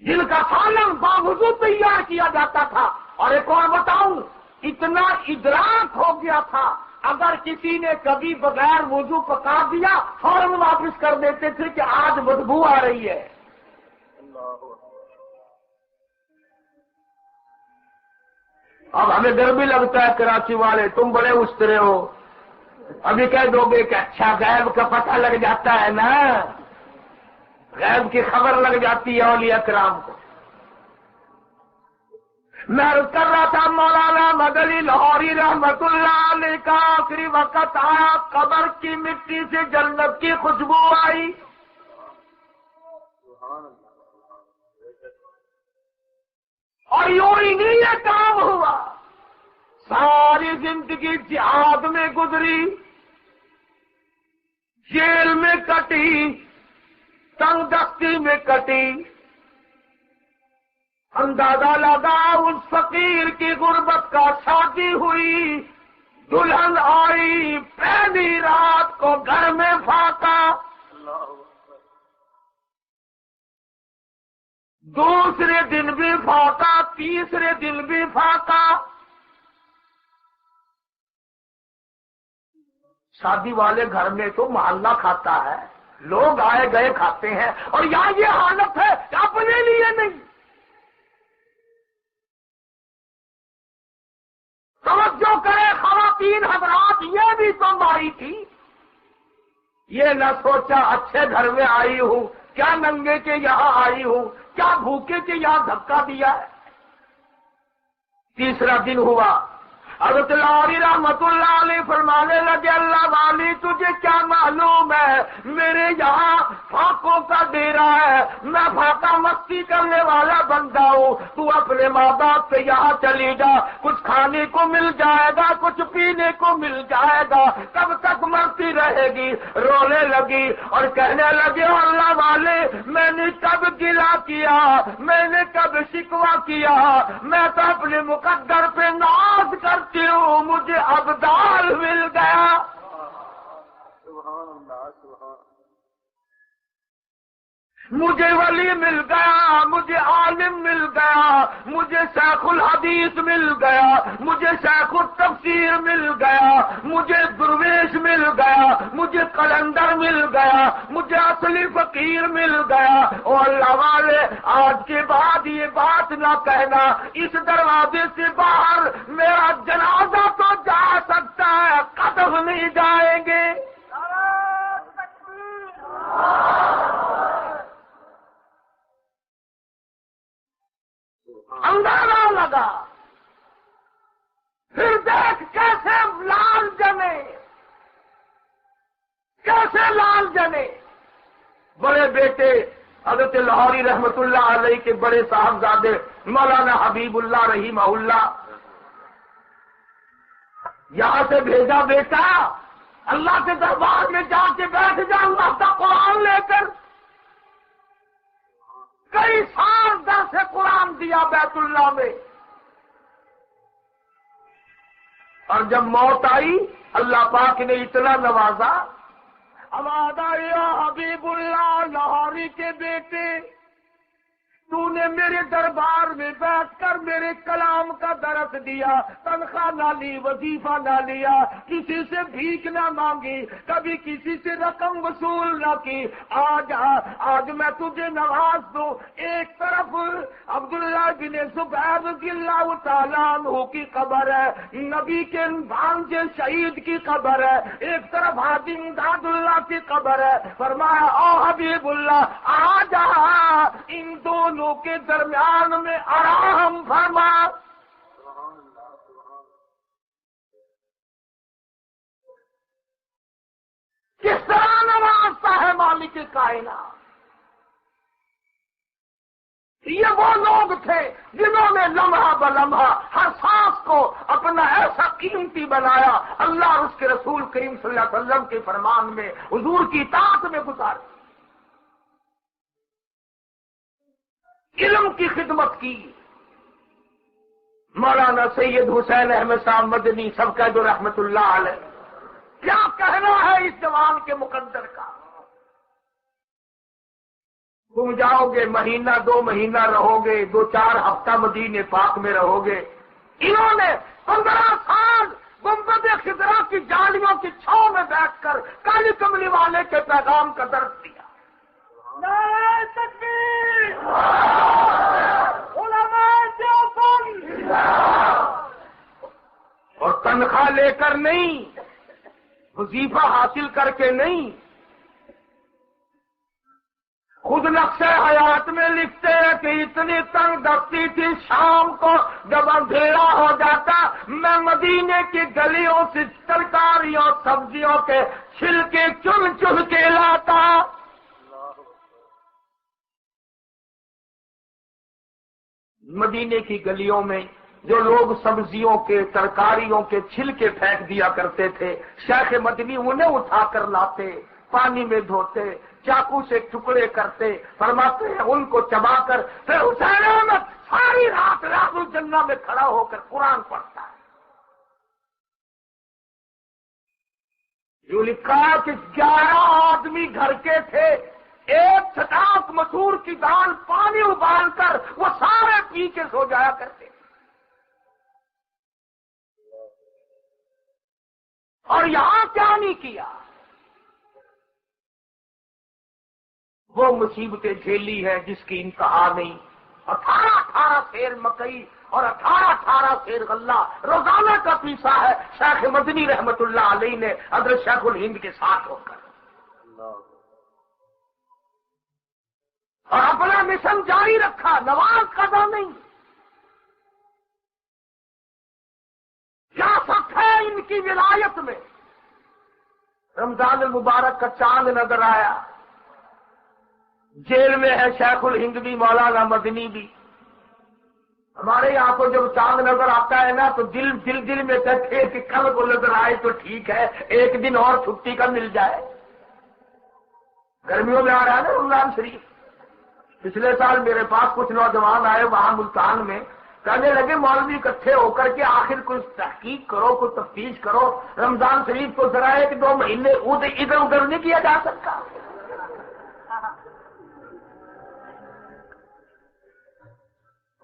جن کا سالن باوضو تیار کیا جاتا تھا، اور ایک اور بتاؤں، اتنا ادراک ہو گیا تھا اگر کسی نے کبھی بغیر وضو پکا دیا فوراً واپس کر دیتے تھے کہ آج بدبو آ رہی ہے۔ اب ہمیں ڈر بھی لگتا ہے کراچی والے، تم بڑے استرے ہو، ابھی کہہ دو گے کہ اچھا غیب کا پتہ لگ جاتا ہے نا، غیب کی خبر لگ جاتی ہے اولیاء کرام کو۔ میں کر رہا تھا مولانا مدنی لاہوری رحمت اللہ علیہ کا آخری وقت آیا، قبر کی مٹی سے جنت کی خوشبو آئی، اور یوں ہی نہیں یہ کام ہوا، ساری زندگی جہاد میں گزری، جیل میں کٹی، تنگ دستی میں کٹی، اندازہ لگا اس فقیر کی غربت کا، شادی ہوئی، دلہن آئی، پہلی رات کو گھر میں فاقہ، دوسرے دن بھی فاقہ، تیسرے دن بھی فاقہ، شادی والے گھر میں تو محلہ کھاتا ہے، لوگ آئے گئے کھاتے ہیں، اور یہاں یہ حالت ہے کہ اپنے لیے نہیں۔ توجہ کرے خواتین حضرات، یہ بھی تو ماری تھی، یہ نہ سوچا اچھے گھر میں آئی ہوں، کیا ننگے کے یہاں آئی ہوں، کیا بھوکے کے یہاں دھکا دیا ہے۔ تیسرا دن ہوا، حضرت لاہوری رحمت اللہ علیہ فرمانے لگے، اللہ والی تجھے کیا معلوم ہے میرے یہاں فاقوں کا ڈیرا ہے، میں فاقہ مستی کرنے والا بندہ ہوں، تو اپنے ماں باپ سے یہاں چلی جا، کچھ کھانے کو مل جائے گا، کچھ پینے کو مل جائے گا، کب تک مرتی رہے گی۔ رونے لگی اور کہنے لگے، اللہ والے میں نے کب گلا کیا، میں نے کب شکوہ کیا، میں تو اپنے مقدر پہ ناز کرتی ہوں، مجھے ابدال مل گیا، مجھے ولی مل گیا، مجھے عالم مل گیا، مجھے شیخ الحدیث مل گیا، مجھے شیخ التفسیر مل گیا، مجھے درویش مل گیا، مجھے قلندر مل گیا، مجھے اصلی فقیر مل گیا۔ او اللہ والے، آج کے بعد یہ بات نہ کہنا، اس دروازے سے باہر میرا جنازہ تو جا سکتا ہے، قدم نہیں جائیں گے۔ اندازہ لگا، پھر دیکھ کیسے لال جمے، کیسے لال جمے۔ بڑے بیٹے حضرت لاہوری رحمت اللہ علیہ کے بڑے صاحبزادے مولانا حبیب اللہ رحمہ اللہ، یہاں سے بھیجا، بیٹا اللہ کے دربار میں جا کے بیٹھ جا، اللہ کا قرآن لے کر۔ کئی سال درس قرآن دیا بیت اللہ میں، اور جب موت آئی اللہ پاک نے اتنا نوازا، آواز آئی، حبیب اللہ لاہوری کے بیٹے، تو نے میرے دربار میں بیٹھ کر میرے کلام کا درس دیا، تنخواہ نہ لی، وظیفہ نہ لیا، کسی سے بھیک نہ مانگی، کبھی کسی سے رقم وصول نہ کی، آج میں تجھے نواز دوں۔ ایک طرف عبداللہ بن زبیر رضی اللہ تعالیٰ عنہ کی قبر ہے، نبی کے بھانجے شہید کی قبر ہے، ایک طرف حاجی امداد اللہ کی قبر ہے۔ فرمایا، او حبیب اللہ آ جا، ان دونوں کے درمیان میں آرام فرما۔ کس طرح نوازتا ہے مالک کائنات، یہ وہ لوگ تھے جنہوں نے لمحہ بلمحہ ہر سانس کو اپنا ایسا قیمتی بنایا، اللہ اور اس کے رسول کریم صلی اللہ علیہ وسلم کے فرمان میں، حضور کی اطاعت میں گزارے، علم کی خدمت کی۔ مولانا سید حسین احمد صاحب مدنی سب کا جو رحمت اللہ علیہ، کیا کہنا ہے اس جوان کے مقدر کا؟ تم جاؤ گے، مہینہ 2 مہینہ رہو گے، 2-4 ہفتہ مدینے پاک میں رہو گے، انہوں نے 15 سال گنبد خضرا کی جالیوں کی چھاؤں میں بیٹھ کر کالی کملی والے کے پیغام کا درس دیا۔ نعرہ تکبیر، علماء دیوبند، اور تنخواہ لے کر نہیں، وظیفہ حاصل کر کے نہیں، خود نقش حیات میں لکھتے ہیں کہ اتنی تنگ دستی تھی، شام کو جب اندھیرا ہو جاتا میں مدینے کی گلیوں سے ترکاریوں سبزیوں کے چھلکے چن چن کے لاتا۔ مدینے کی گلیوں میں جو لوگ سبزیوں کے ترکاریوں کے چھلکے پھینک دیا کرتے تھے، شیخ مدنی انہیں اٹھا کر لاتے، پانی میں دھوتے، چاقو سے ٹکڑے کرتے، فرماتے ہیں ان کو چبا کر پھر حسین احمد ساری رات ریاض الجنہ میں کھڑا ہو کر قرآن پڑھتا ہے۔ جو لکھا ہے کہ 11 آدمی گھر کے تھے، ایک چھٹاک مسور کی دال پانی ابال کر وہ سارے پی کے سو جایا کرتے، اور یہاں کیا نہیں کیا؟ وہ مصیبتیں جھیلی ہے جس کی انتہا نہیں۔ 18 سیر مکئی اور 18 سیر غلہ روزانہ کا پیسا ہے شیخ مدنی رحمت اللہ علیہ نے حضرت شیخ الہند کے ساتھ ہو کر، اور اپنا مشن جاری رکھا، نواز قضا نہیں۔ کیا سچ ہے ان کی ولایت میں؟ رمضان المبارک کا چاند نظر آیا، جیل میں ہے شیخ الہند بھی، مولانا مدنی بھی۔ ہمارے یہاں کو جب چاند نظر آتا ہے نا تو دل میں کہتے ہیں کہ کل کو نظر آئے تو ٹھیک ہے، ایک دن اور چھٹی کا مل جائے۔ گرمیوں میں آ رہا ہے نا رمضان شریف۔ پچھلے سال میرے پاس کچھ نوجوان آئے وہاں ملتان میں، کہنے لگے مولوی اکٹھے ہو کر کے آخر کچھ تحقیق کرو، کچھ تفتیش کرو، رمضان شریف کو ذرا 1-2 مہینے ادھر ادھر نہیں کیا جا سکتا۔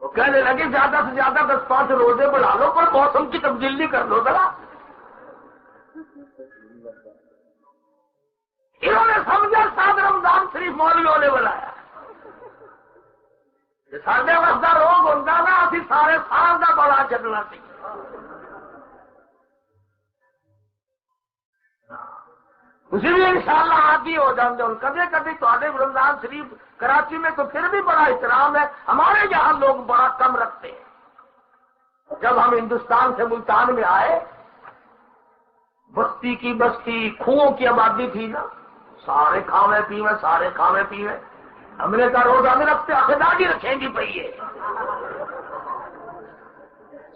وہ کہنے لگے زیادہ سے زیادہ 10-5 روزے بڑھا لو، پر موسم کی تبدیلی کر لو ذرا۔ انہوں نے سمجھا ساتھ رمضان شریف مولویوں نے بلایا، سارے وقت کا روگ ہوتا نا، ابھی سارے سال کا بڑا چلنا چاہیے۔ اسی بھی انشاءاللہ عادی ہو جاتے ہیں۔ کبھی کبھی تھوڑے رمضان شریف کراچی میں تو پھر بھی بڑا احترام ہے، ہمارے یہاں لوگ بڑا کم رکھتے ہیں۔ جب ہم ہندوستان سے ملتان میں آئے، بستی کی بستی، کنووں کی آبادی تھی نا، سارے کھاوے پیوے، سارے کھاوے پیوے۔ ہم نے کہا روزہ میں رکھتے آخداری رکھیں گی پہیے،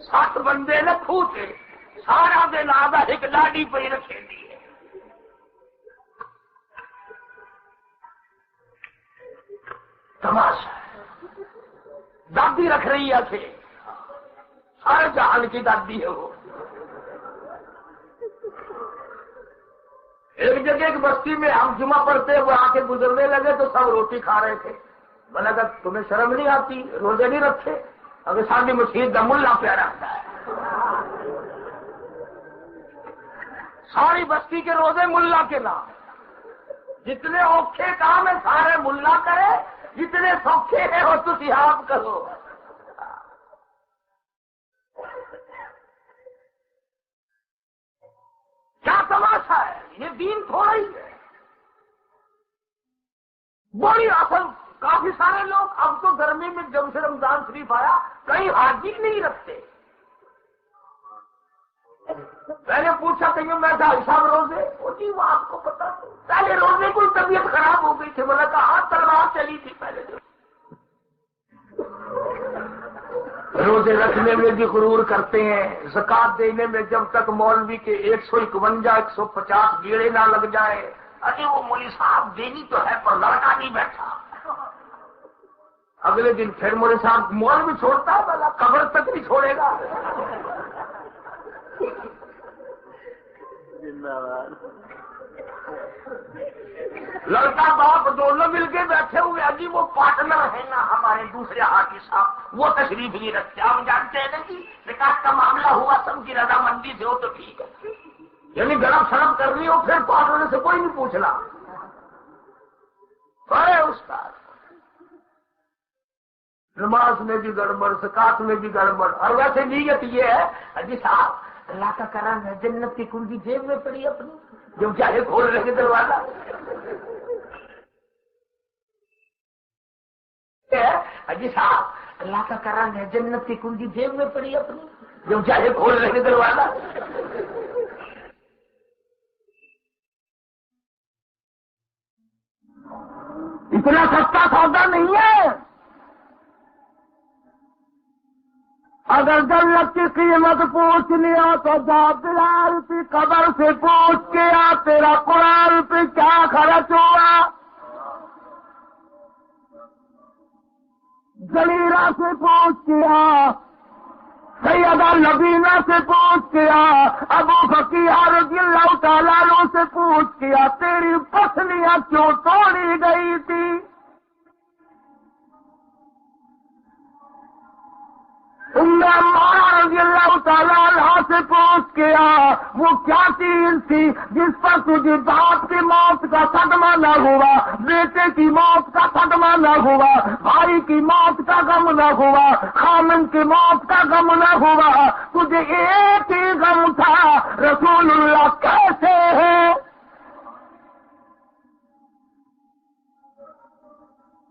7 بندے نہ کھوتے، سارا دن آدھا ایک لاڈی پہ رکھیں گی۔ تماشا دادی رکھ رہی ہے، سارے جہان کی دادی ہے وہ۔ ایک جگہ ایک بستی میں ہم جمعہ پڑھتے وہ آ کے گزرنے لگے تو سب روٹی کھا رہے تھے۔ میں نے کہا تمہیں شرم نہیں آتی، روزے نہیں رکھتے؟ اگر ساری مسجد کا ملا پہ رکھتا ہے، ساری بستی کے روزے ملا کے نام، جتنے اوکھے کام ہے سارے ملا کرے، جتنے سوکھے ہیں وہ تسی آپ کرو۔ کیا تماشا ہے؟ یہ دین تھوڑا ہی ہے، بڑی اصل۔ کافی سارے لوگ اب تو گرمی میں جب سے رمضان شریف آیا کہیں حاجی نہیں رکھتے۔ میں نے پوچھا کہیں میں ڈھائی صاحب روزے، وہ جی وہ آپ کو پتا پہلے روزے کوئی طبیعت خراب ہو گئی تھی، میں نے کہا ہاں تلوار چلی تھی پہلے جو روزے رکھنے میں بھی غرور کرتے ہیں، زکات دینے میں جب تک مولوی کے 151 150 گیڑے نہ لگ جائے، ارے وہ مولوی صاحب دینی تو ہے پر لڑکا نہیں بیٹھا، اگلے دن پھر مولوی صاحب مولوی چھوڑتا ہے بھلا قبر تک نہیں چھوڑے گا۔ لڑکا باپ دونوں مل کے بیٹھے ہوئے اجی وہ پارٹنر ہے نا ہمارے دوسرے حاجی صاحب، وہ تشریف نہیں رکھتے، ہم جانتے ہیں نا کہ نکاح کا معاملہ ہوا سب کی رضامندی سے ہو تو ٹھیک ہے، یعنی گرم شرم کرنی ہو پھر پارٹنر سے کوئی نہیں پوچھنا۔ ارے استاد نماز میں بھی گڑبڑ، زکات میں بھی گڑبڑ، اور ویسے نیت یہ ہے حاجی صاحب اللہ کا کرم ہے جنت کی کنجی جیب میں پڑی اپنی، جو چاہے کھول رہے گے دروازہ۔ حاجی صاحب اللہ کا کرم ہے جنت کی کنجی جیب میں پڑی اپنی، جو چاہے کھول رہے گے دروازہ۔ اتنا سستا سودا نہیں ہے، اگر جنت کی قیمت پوچھ لیا تو جا بلال کی قبر سے پوچھ کے آ تیرا قرآن پہ کیا خرچ ہوا، جلیرہ سے پوچھ کے آ، سیدہ نبینہ سے پوچھ کے آ، ابو بکر رضی اللہ تعالیٰ عنہ سے پوچھ کے آ تیری پسلیاں کیوں توڑی گئی تھی۔ عمارہ رضی اللہ تعالیٰ عنہ سے پوچھ کے آ وہ کیا چیز تھی جس پر تجھے باپ کی موت کا صدمہ نہ ہوا، بیٹے کی موت کا صدمہ نہ ہوا، بھائی کی موت کا غم نہ ہوا، خامن کی موت کا غم نہ ہوا، تجھے ایک ہی غم تھا رسول اللہ کیسے ہے۔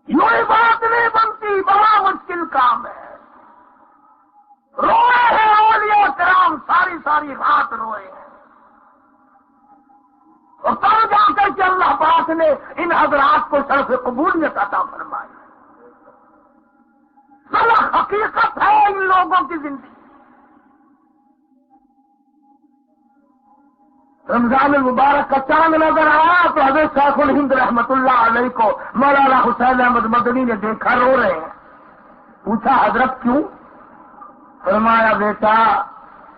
یوں بات نہیں بنتی، بڑا مشکل کام ہے۔ روئے ہیں اولیاء کرام، ساری رات روئے ہیں، اور تب جا کر کے اللہ پاک نے ان حضرات کو شرف قبولیت عطا فرمائی۔ صلح حقیقت ہے ان لوگوں کی زندگی۔ رمضان المبارک کا چاند نظر آیا تو حضرت شیخ الہند رحمت اللہ علیہ کو مولانا حسین احمد مدنی نے دیکھا رو رہے ہیں، پوچھا حضرت کیوں؟ فرمایا بیٹا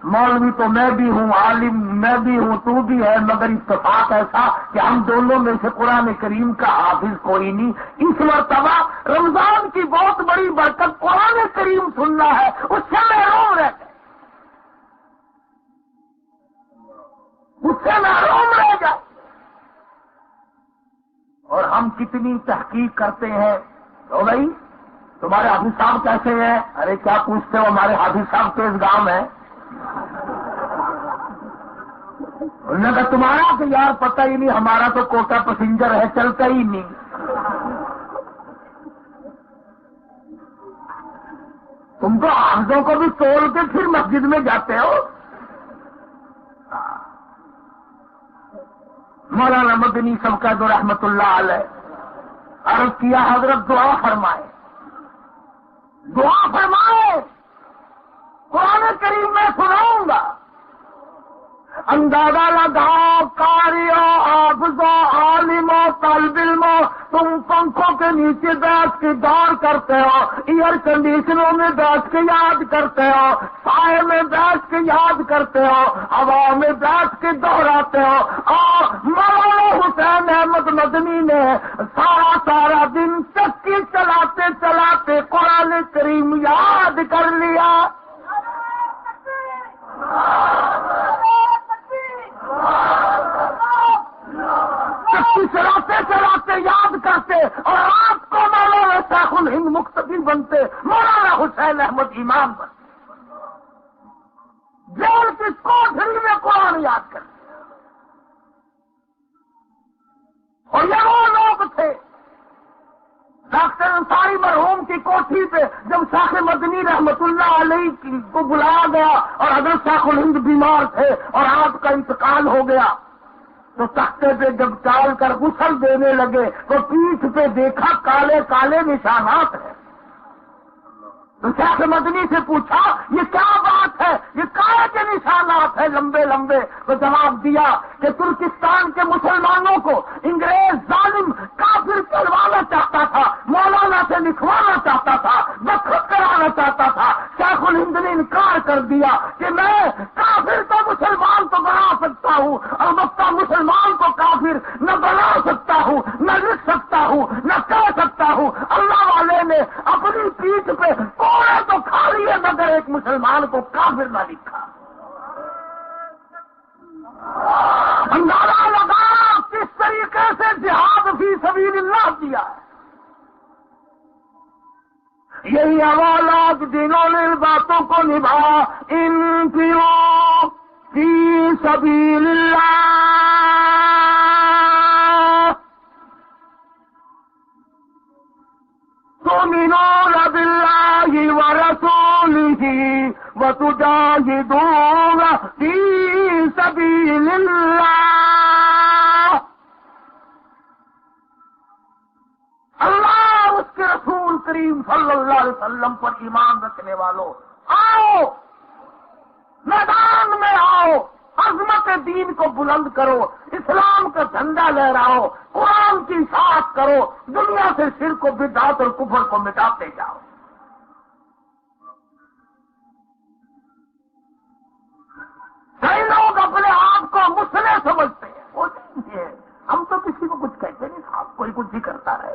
مولوی تو میں بھی ہوں، عالم میں بھی ہوں، تو بھی ہے، مگر اتفاق ایسا کہ ہم دونوں میں سے قرآن کریم کا حافظ کوئی نہیں۔ اس مرتبہ رمضان کی بہت بڑی برکت قرآن کریم سننا ہے، اس سے محروم رہ گئے، اس سے محروم رہ گئے۔ اور ہم کتنی تحقیق کرتے ہیں تو بھائی تمہارے حافظ صاحب کیسے ہیں؟ ارے کیا پوچھتے ہو، ہمارے حافظ صاحب تیز گام ہے۔ انہوں نے کہا تمہارا تو یار پتہ ہی نہیں، ہمارا تو کوٹا پیسنجر ہے، چلتا ہی نہیں۔ تم تو حافظوں کو بھی توڑ کے پھر مسجد میں جاتے ہو۔ مولانا مدنی سبقت رحمت اللہ علیہ عرض کیا حضرت دعا فرمائے، دعا فرمائے، قرآن کریم میں سناؤں گا۔ اندازہ لگاؤ قاریوں، حافظوں، عالموں، طالب علموں، تم پنکھوں کے نیچے بیٹھ کے دور کرتے ہو، ایئر کنڈیشنوں میں بیٹھ کے یاد کرتے ہو، سائے میں بیٹھ کے یاد کرتے ہو، ہوا میں بیٹھ کے دوہراتے ہو، اور مولانا حسین احمد مدنی نے سارا دن چکی چلاتے چلاتے قرآن کریم یاد کر لیا۔ چکی چلاتے چلاتے یاد کرتے، اور رات کو مولانا شیخ الہند مقتدی بنتے، مولانا حسین احمد امام بنتے، جیل کی کوٹھری میں قرآن یاد کرتے۔ اور یہ وہ لوگ تھے ڈاکٹر انصاری مرحوم کی کوٹھی پہ جب شیخ مدنی رحمت اللہ علیہ کو بلایا گیا اور حضرت شیخ الہند بیمار تھے اور آپ کا انتقال ہو گیا، تو تختے پہ جب ڈال کر غسل دینے لگے تو پیٹھ پہ دیکھا کالے کالے نشانات ہیں۔ تو شیخ مدنی سے پوچھا یہ کیا بات ہے، یہ کہاں کے نشانات ہیں لمبے لمبے؟ تو جواب دیا کہ ترکستان کے مسلمانوں کو انگریز ظالم کافر چلوانا چاہتا تھا، مولانا سے لکھوانا چاہتا تھا، دستخط کرانا چاہتا تھا۔ شیخ الہند نے انکار کر دیا کہ میں کافر تو مسلمان تو بنا سکتا ہوں، البتہ مسلمان کو کافر نہ بنا سکتا ہوں، نہ لکھ سکتا ہوں، نہ کہہ سکتا ہوں۔ اللہ والے نے اپنی پیٹھ پہ کوڑے تو کھا لیے مگر ایک مسلمان کو کافر نہ لکھا۔ اندازہ لگا کس طریقے سے جہاد فی سبیل اللہ کیا ہے۔ یہی حوالات جنہوں نے ان باتوں کو نبھایا، انفروا فی سبیل اللہ تؤمنون باللہ ورسولہ وتجاہدون فی سبیل اللہ۔ اللہ اس کے رسول کریم صلی اللہ علیہ وسلم پر ایمان رکھنے والوں، آؤ میدان میں آؤ، عظمت دین کو بلند کرو، اسلام کا جھنڈا لہراؤ، قرآن کی اشاعت کرو، دنیا سے شرک و بدعت اور کفر کو مٹاتے جاؤ۔ کئی لوگ اپنے آپ کو مسلح سمجھتے ہیں، وہ نہیں ہے، ہم تو کسی کو کچھ کہتے نہیں صاحب، کوئی کچھ ہی کرتا ہے،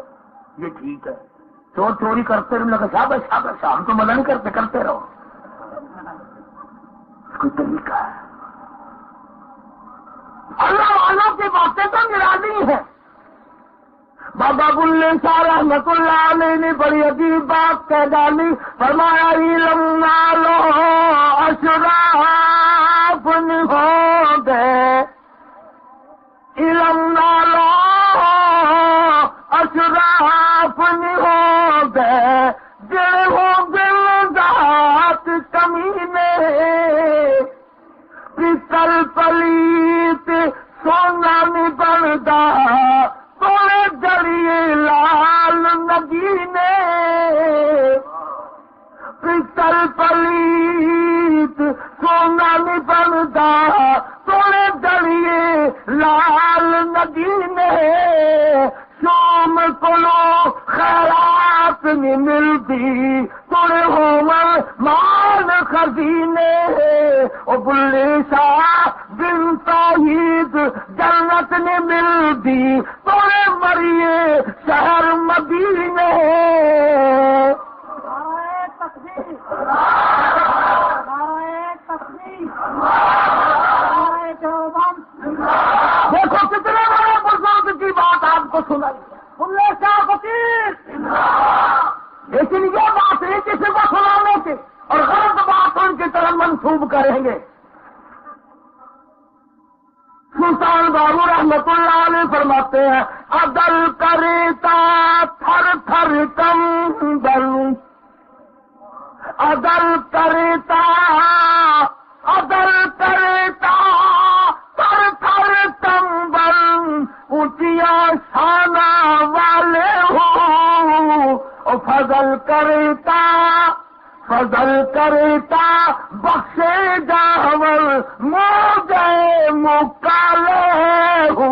یہ ٹھیک ہے، چور چوری کرتے رہے لگا شاباش شاباش، ہم تو مدد نہیں کرتے، کرتے رہو، کوئی طریقہ ہے۔ اللہ والوں کی باتیں تو نرالی ہے۔ بابا بلے شاہ رحمت اللہ علیہ نے بڑی عجیب بات کہہ ڈالی، فرمایا علم نالو اشراف ہو گئے، علم نالو اشراف ہو گئے، دل ہو دل ذات کمینے، پتل پلیت سونا نبردا سونے جڑیے لال نگینے، پتل پلیت سونا نبردا سونے جڑیے لال نگینے، شام کلو خیرات نہیں ملتی تھوڑے ہومر مال خزینے، او بلے شاہ بن توحید جنت نہیں ملتی تھوڑے مریے شہر مدینے۔ دیکھو کتنے بڑے بزرگ کی بات آپ کو سنائی ہے، بلے شاہ فقیر، لیکن یہ بات نہیں کسی کو سنانے کی اور غلط بات ان کی طرف منسوب کریں گے۔ سلطان بابو رحمت اللہ علیہ فرماتے ہیں، عدل کرتا تھر تھر کمبل، عدل کرتا عدل کرتا تھر تھر کمبل، اونچیا شانہ والے ہو، اور فضل کرتا فضل کرتا بخشے جاول موجے مکالے ہو۔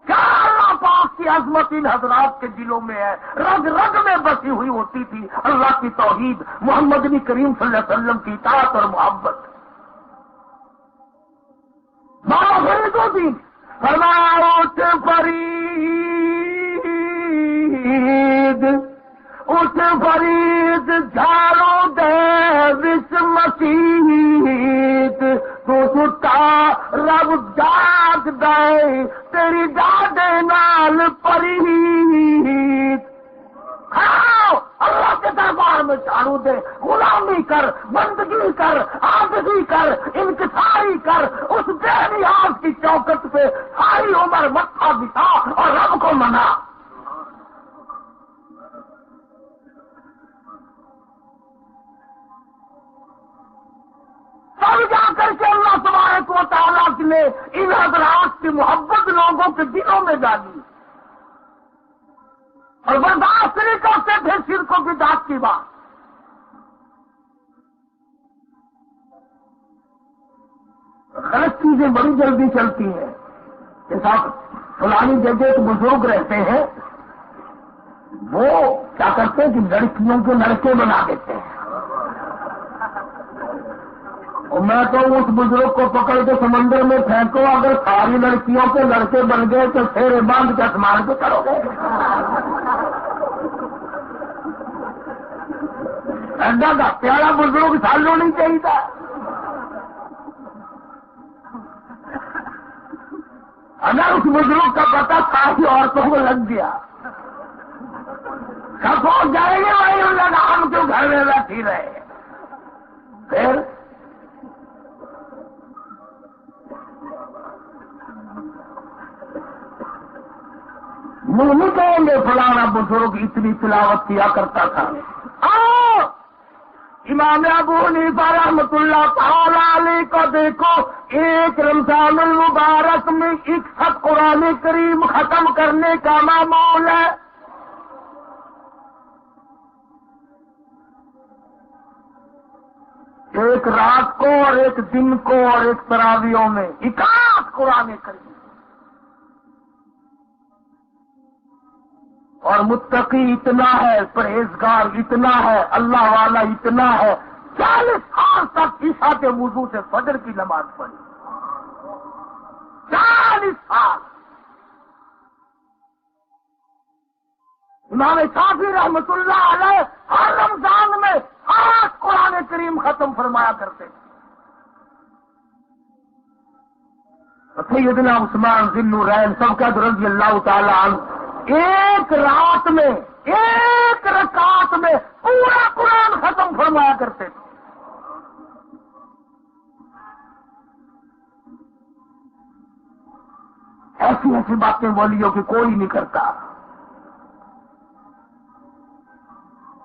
کیا اللہ پاک کی عظمت ان حضرات کے دلوں میں ہے، رگ رگ میں بسی ہوئی ہوتی تھی اللہ کی توحید، محمد نبی کریم صلی اللہ علیہ وسلم کی اطاعت اور محبت۔ بابا فرید الدین فرمایا اٹھ فرید جھاڑو دے وس مسیحت، تو ستا رب جاگ دے تیری ڈاڈے نال پریت، کھاؤ اللہ کے دربار میں جھاڑو دے، غلامی کر، بندگی کر، عاجزی کر، انکساری کر، اس بے نیاز کی چوکٹ پہ ساری عمر متھا بٹھا اور رب کو منا۔ تب جا کر کے اللہ تبارک و تعالیٰ نے ان حضرات کی محبت لوگوں کے دلوں میں ڈالی۔ اور برداشت نہیں کرتے تھے شرک و بدعت کی بات. غلط چیزیں بڑی جلدی چلتی ہیں. جیسا فلانی جگہ ایک بزرگ رہتے ہیں، وہ کیا کرتے ہیں کہ لڑکیوں کے لڑکے بنا دیتے ہیں. اور میں تو اس بزرگ کو پکڑ کے سمندر میں پھینکو، اگر ساری لڑکیوں کے لڑکے بن گئے تو پھر باندھ کے آسمان پہ کرو گے. ایسا کا پیارا بزرگ سالوں نہیں چاہیے تھا. اگر اس بزرگ کا پتا ساری عورتوں کو لگ گیا، سب ہو جائیں گے بھائی، ان لگا ہم کیوں گھر میں بیٹھی رہے. پھر نہیں کہیں گے فلانا بزرگ اتنی تلاوت کیا کرتا تھا. امام ابو حنیفہ رحمۃ اللہ تعالی علیہ کو دیکھو، ایک رمضان المبارک میں 61 قرآن کریم ختم کرنے کا معمول ہے. ایک رات کو اور ایک دن کو اور ایک تراویحوں میں 61 قرآن کریم. اور متقی اتنا ہے، پرہیزگار اتنا ہے، اللہ والا اتنا ہے، 40 سال تک عشاء کے وضو سے فجر کی نماز پڑھی. 40 سال. امام شافعی رحمۃ اللہ علیہ ہر رمضان میں 8 قرآن کریم ختم فرمایا کرتے تھے. سیدنا عثمان ذی النورین سب کا رضی اللہ تعالی عنہ ایک رات میں ایک رکعت میں پورا قرآن ختم فرمایا کرتے تھے. ایسی ایسی باتیں بولیوں کہ کوئی نہیں کرتا.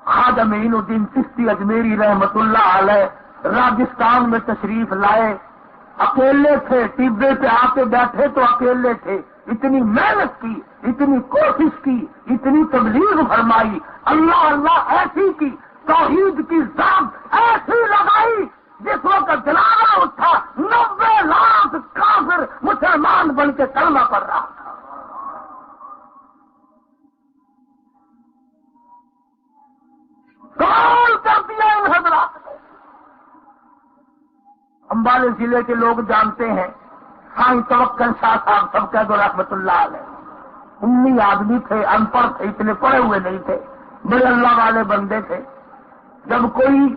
خواجہ معین الدین چشتی اجمیری رحمت اللہ علیہ راجستھان میں تشریف لائے. اکیلے تھے، ٹیبے پہ آ کے بیٹھے تو اکیلے تھے. اتنی محنت کی، اتنی کوشش کی، اتنی تبلیغ فرمائی، اللہ اللہ ایسی کی، توحید کی ذات ایسی لگائی، جس وقت جنازہ اٹھا 90 لاکھ کافر مسلمان بن کے کلمہ پڑھ رہا تھا. کمال کر دیا ان حضرات نے. امبالے ضلع کے لوگ جانتے ہیں، سائیں توکل شاہ صاحب سب کا رحمت اللہ علیہ 19 آدمی تھے، ان پڑھ تھے، اتنے پڑھے ہوئے نہیں تھے، بڑے اللہ والے بندے تھے. جب کوئی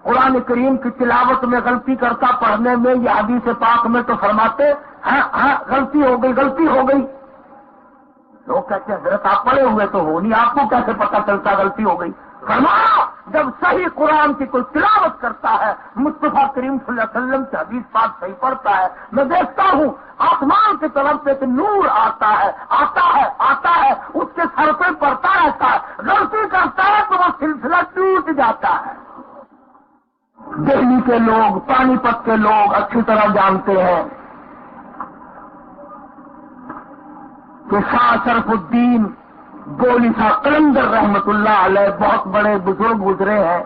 قرآن کریم کی تلاوت میں غلطی کرتا پڑھنے میں یا حدیث پاک میں تو فرماتے ہاں غلطی ہو گئی، غلطی ہو گئی. لوگ کہتے ہیں حضرت آپ پڑھے ہوئے تو ہو نہیں، آپ کو کیسے پتہ چلتا غلطی ہو گئی؟ فرمایا جب صحیح قرآن کی کوئی تلاوت کرتا ہے، مصطفیٰ کریم صلی اللہ علیہ وسلم کی حدیث پاک صحیح پڑھتا ہے، میں دیکھتا ہوں آسمان کی طرف سے ایک نور آتا ہے، اس کے سر پہ پڑتا رہتا ہے. غلطی کرتا ہے تو وہ سلسلہ ٹوٹ جاتا ہے. دہلی کے لوگ، پانی پت کے لوگ اچھی طرح جانتے ہیں کہ شاہ شرف الدین گولی شاہ قلندر رحمت اللہ علیہ بہت بڑے بزرگ گزرے ہیں.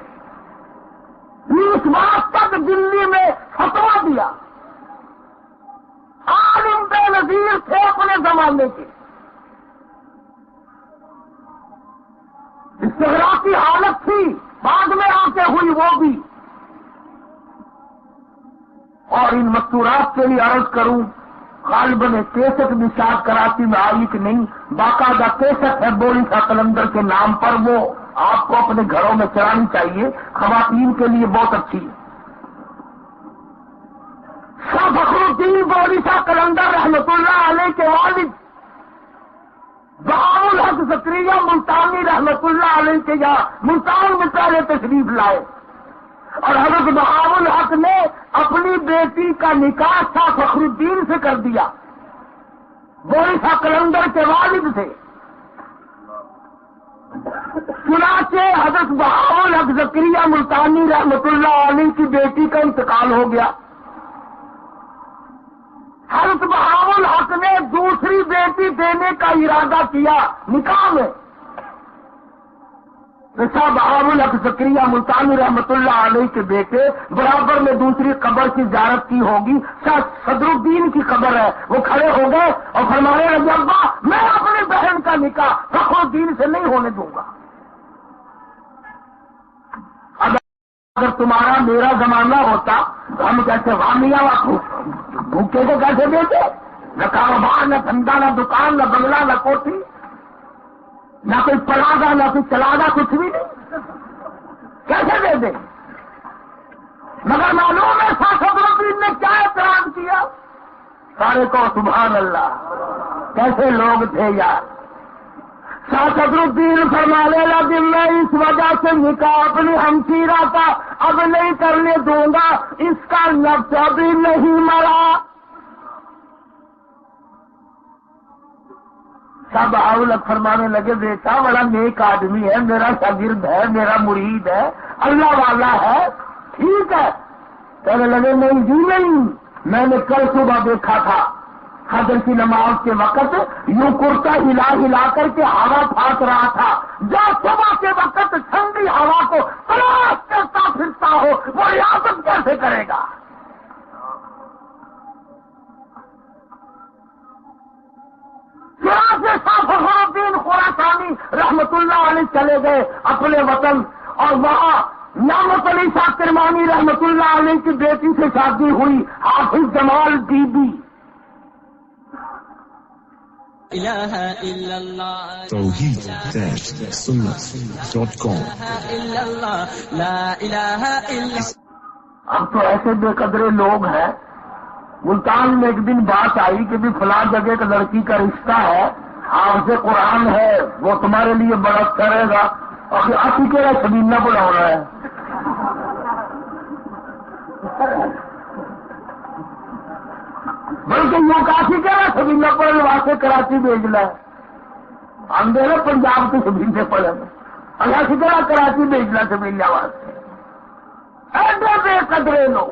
20 ماہ تک دلی میں فتوا دیا. عالم بے نظیر تھے اپنے زمانے کے. استغراق کی حالت تھی، بعد میں آ کے ہوئی وہ بھی. اور ان مستورات کے لیے عرض کروں، غالباً کیسٹ بھی شاید کراچی میں آئی کہ نہیں، باقاعدہ کیسٹ ہے بولی شاہ قلندر کے نام پر، وہ آپ کو اپنے گھروں میں چلانی چاہیے، خواتین کے لیے بہت اچھی ہے. شاہ فخر الدین بولی شاہ قلندر رحمت اللہ علیہ کے والد بہاء الحق زکریا ملتانی رحمت اللہ علیہ کے یہاں ملتان میں پہلے تشریف لائے، اور حضرت بہاء الحق نے اپنی بیٹی کا نکاح شاہ فخر الدین سے کر دیا. بولی شاہ قلندر کے والد تھے. چنانچہ حضرت بہاء الحق زکریا ملتانی رحمت اللہ علیہ کی بیٹی کا انتقال ہو گیا. حضرت بہاء الحق نے دوسری بیٹی دینے کا ارادہ کیا نکاح میں. تو صاحب الحق زکریا ملتانی رحمت اللہ علیہ کے بیٹے برابر میں دوسری قبر کی زیارت کی ہوگی، صدر الدین کی قبر ہے، وہ کھڑے ہو گئے اور فرمانے لگے ابا میں اپنی بہن کا نکاح فخر الدین سے نہیں ہونے دوں گا۔ اگر تمہارا میرا زمانہ ہوتا تو ہم کیسے وامیہ بھوکے کو کیسے دیتے؟ نہ کاروبار، نہ دھندا، نہ دکان، نہ بنگلہ، نہ کوٹھی، نہ کوئی پلاگا، نہ کوئی چلاگا، کچھ بھی نہیں، کیسے دے دیں؟ مگر معلوم ہے صدر الدین نے کیا اعتراض کیا؟ سارے کو سبحان اللہ، کیسے لوگ تھے یار۔ صدر الدین فرمانے لگے میں اس وجہ سے نکاح اپنی ہمشیرہ کا اب نہیں کرنے دوں گا، اس کا نفس ابھی نہیں مرا۔ سب اولک فرمانے لگے بیٹا بڑا نیک آدمی ہے، میرا شاگرد ہے، میرا مرید ہے، اللہ والا ہے، ٹھیک ہے۔ کہنے لگے نہیں جی نہیں، میں نے کل صبح دیکھا تھا حضر کی نماز کے وقت یوں کرتا ہلا ہلا کر کے ہوا پھانک رہا تھا، جو صبح کے وقت ٹھنڈی ہوا کو تلاش کرتا پھرتا ہو وہ ریاضت کیسے کرے گا؟ فخر الدین خراسانی رحمت اللہ علیہ چلے گئے اپنے وطن، اور وہاں نعمت علی شاہ کرمانی رحمت اللہ علیہ کی بیٹی سے شادی ہوئی، حافظ جمال بی بی۔ توحید-سنت.com اب تو ایسے بے قدرے لوگ ہیں، ملتان میں ایک دن بات آئی کہ بھی فلاں جگہ ایک لڑکی کا رشتہ ہے، حافظ قرآن ہے، وہ تمہارے لیے بڑا کرے گا، اور آپ ہی کہہ رہا سبینہ بڑا ہو رہا ہے۔ بلکہ یوں کافی کہہ رہا سبینہ پڑھنے واسطے کراچی بھیجنا ہے، ہم دے رہے پنجاب کے سبینے پڑھے میں، اللہ سے کہہ رہا کراچی بھیجنا سبینہ واسطے۔ ایسے بے قدرے لوگ۔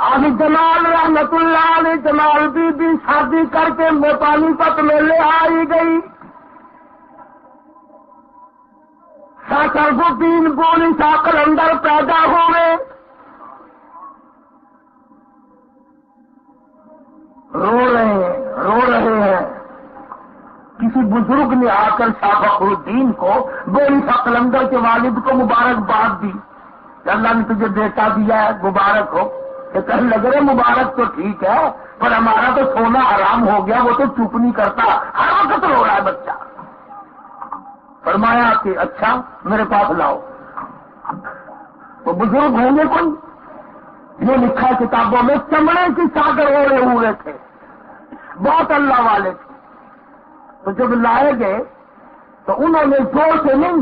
آج جمال رحمت اللہ علیہ جمال بی بی شادی کر کے میں پانی پت میں لے آئی گئی، شاہ شرف الدین گولی شاہ قلندر پیدا ہوئے، رو رہے ہیں۔ کسی بزرگ نے آ کر شاہ فخر الدین کو گولی شاہ قلندر کے والد کو مبارکباد دی کہ اللہ نے تجھے بیٹا دیا ہے، مبارک ہو۔ کہ کہنے لگ رہے مبارک تو ٹھیک ہے پر ہمارا تو سونا حرام ہو گیا، وہ تو چپ نہیں کرتا، ہر وقت رو رہا ہے بچہ۔ فرمایا کہ اچھا میرے پاس لاؤ۔ تو بزرگ ہوں گے کوئی، یہ لکھا ہے کتابوں میں، چمڑے کی چادر اوڑے ہوئے تھے، بہت اللہ والے تھے۔ تو جب لائے گئے تو انہوں نے زور سے نہیں،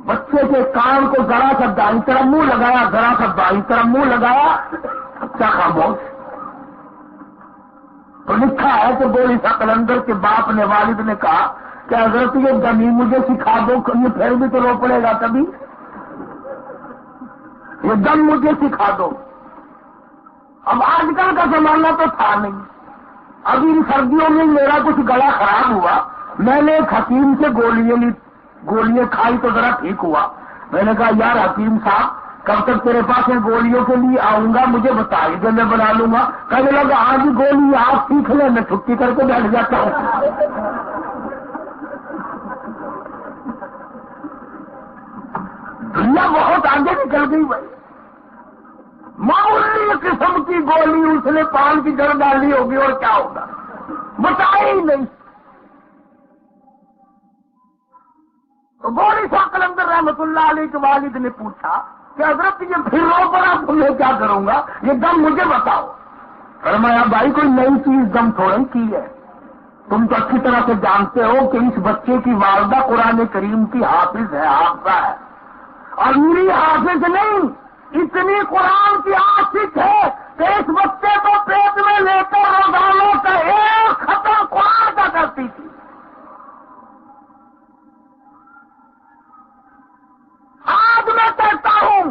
بچے کے کان کو ذرا سا دائیں طرف منہ لگایا، ذرا سا بائیں طرف منہ لگایا، اچھا خاموش۔ تو لکھا ہے کہ گولی شاہ قلندر کے باپ نے، والد نے کہا کہ حضرت یہ دمی مجھے سکھا دو، یہ پھر بھی تو رو پڑے گا کبھی، یہ دم مجھے سکھا دو۔ اب آج کل کا زمانہ تو تھا نہیں، ابھی ان سردیوں میں میرا کچھ گلا خراب ہوا، میں نے ایک حکیم سے گولیاں کھائی تو ذرا ٹھیک ہوا۔ میں نے کہا یار حکیم صاحب کب تک تیرے پاس ان گولیوں کے لیے آؤں گا، مجھے بتائی دے میں بنا لوں گا۔ کہنے لگا آج گولی آپ سیکھ لیں، میں چھٹی کر کے بیٹھ جاتا ہوں۔ دنیا بہت آگے نکل گئی بھائی، معمولی قسم کی گولی اس نے پان کی جڑ ڈالی ہوگی اور کیا ہوگا بتایا ہی نہیں۔ تو گولی شاہ قلندر رحمت اللہ علیہ کے والد نے پوچھا کہ حضرت یہ پھر رو پڑا، تمہیں کیا کروں گا، یہ دم مجھے بتاؤ۔ فرمایا بھائی کوئی نئی چیز دم تھوڑی کی ہے، تم تو اچھی طرح سے جانتے ہو کہ اس بچے کی والدہ قرآن کریم کی حافظ ہے، حافظہ ہے، اور میری حافظ نہیں، اتنی قرآن کی عاشق ہے کہ اس بچے کو پیٹ میں لے کر روزانہ کا ایک ختم قرآن کا کرتی تھی۔ آج میں کہتا ہوں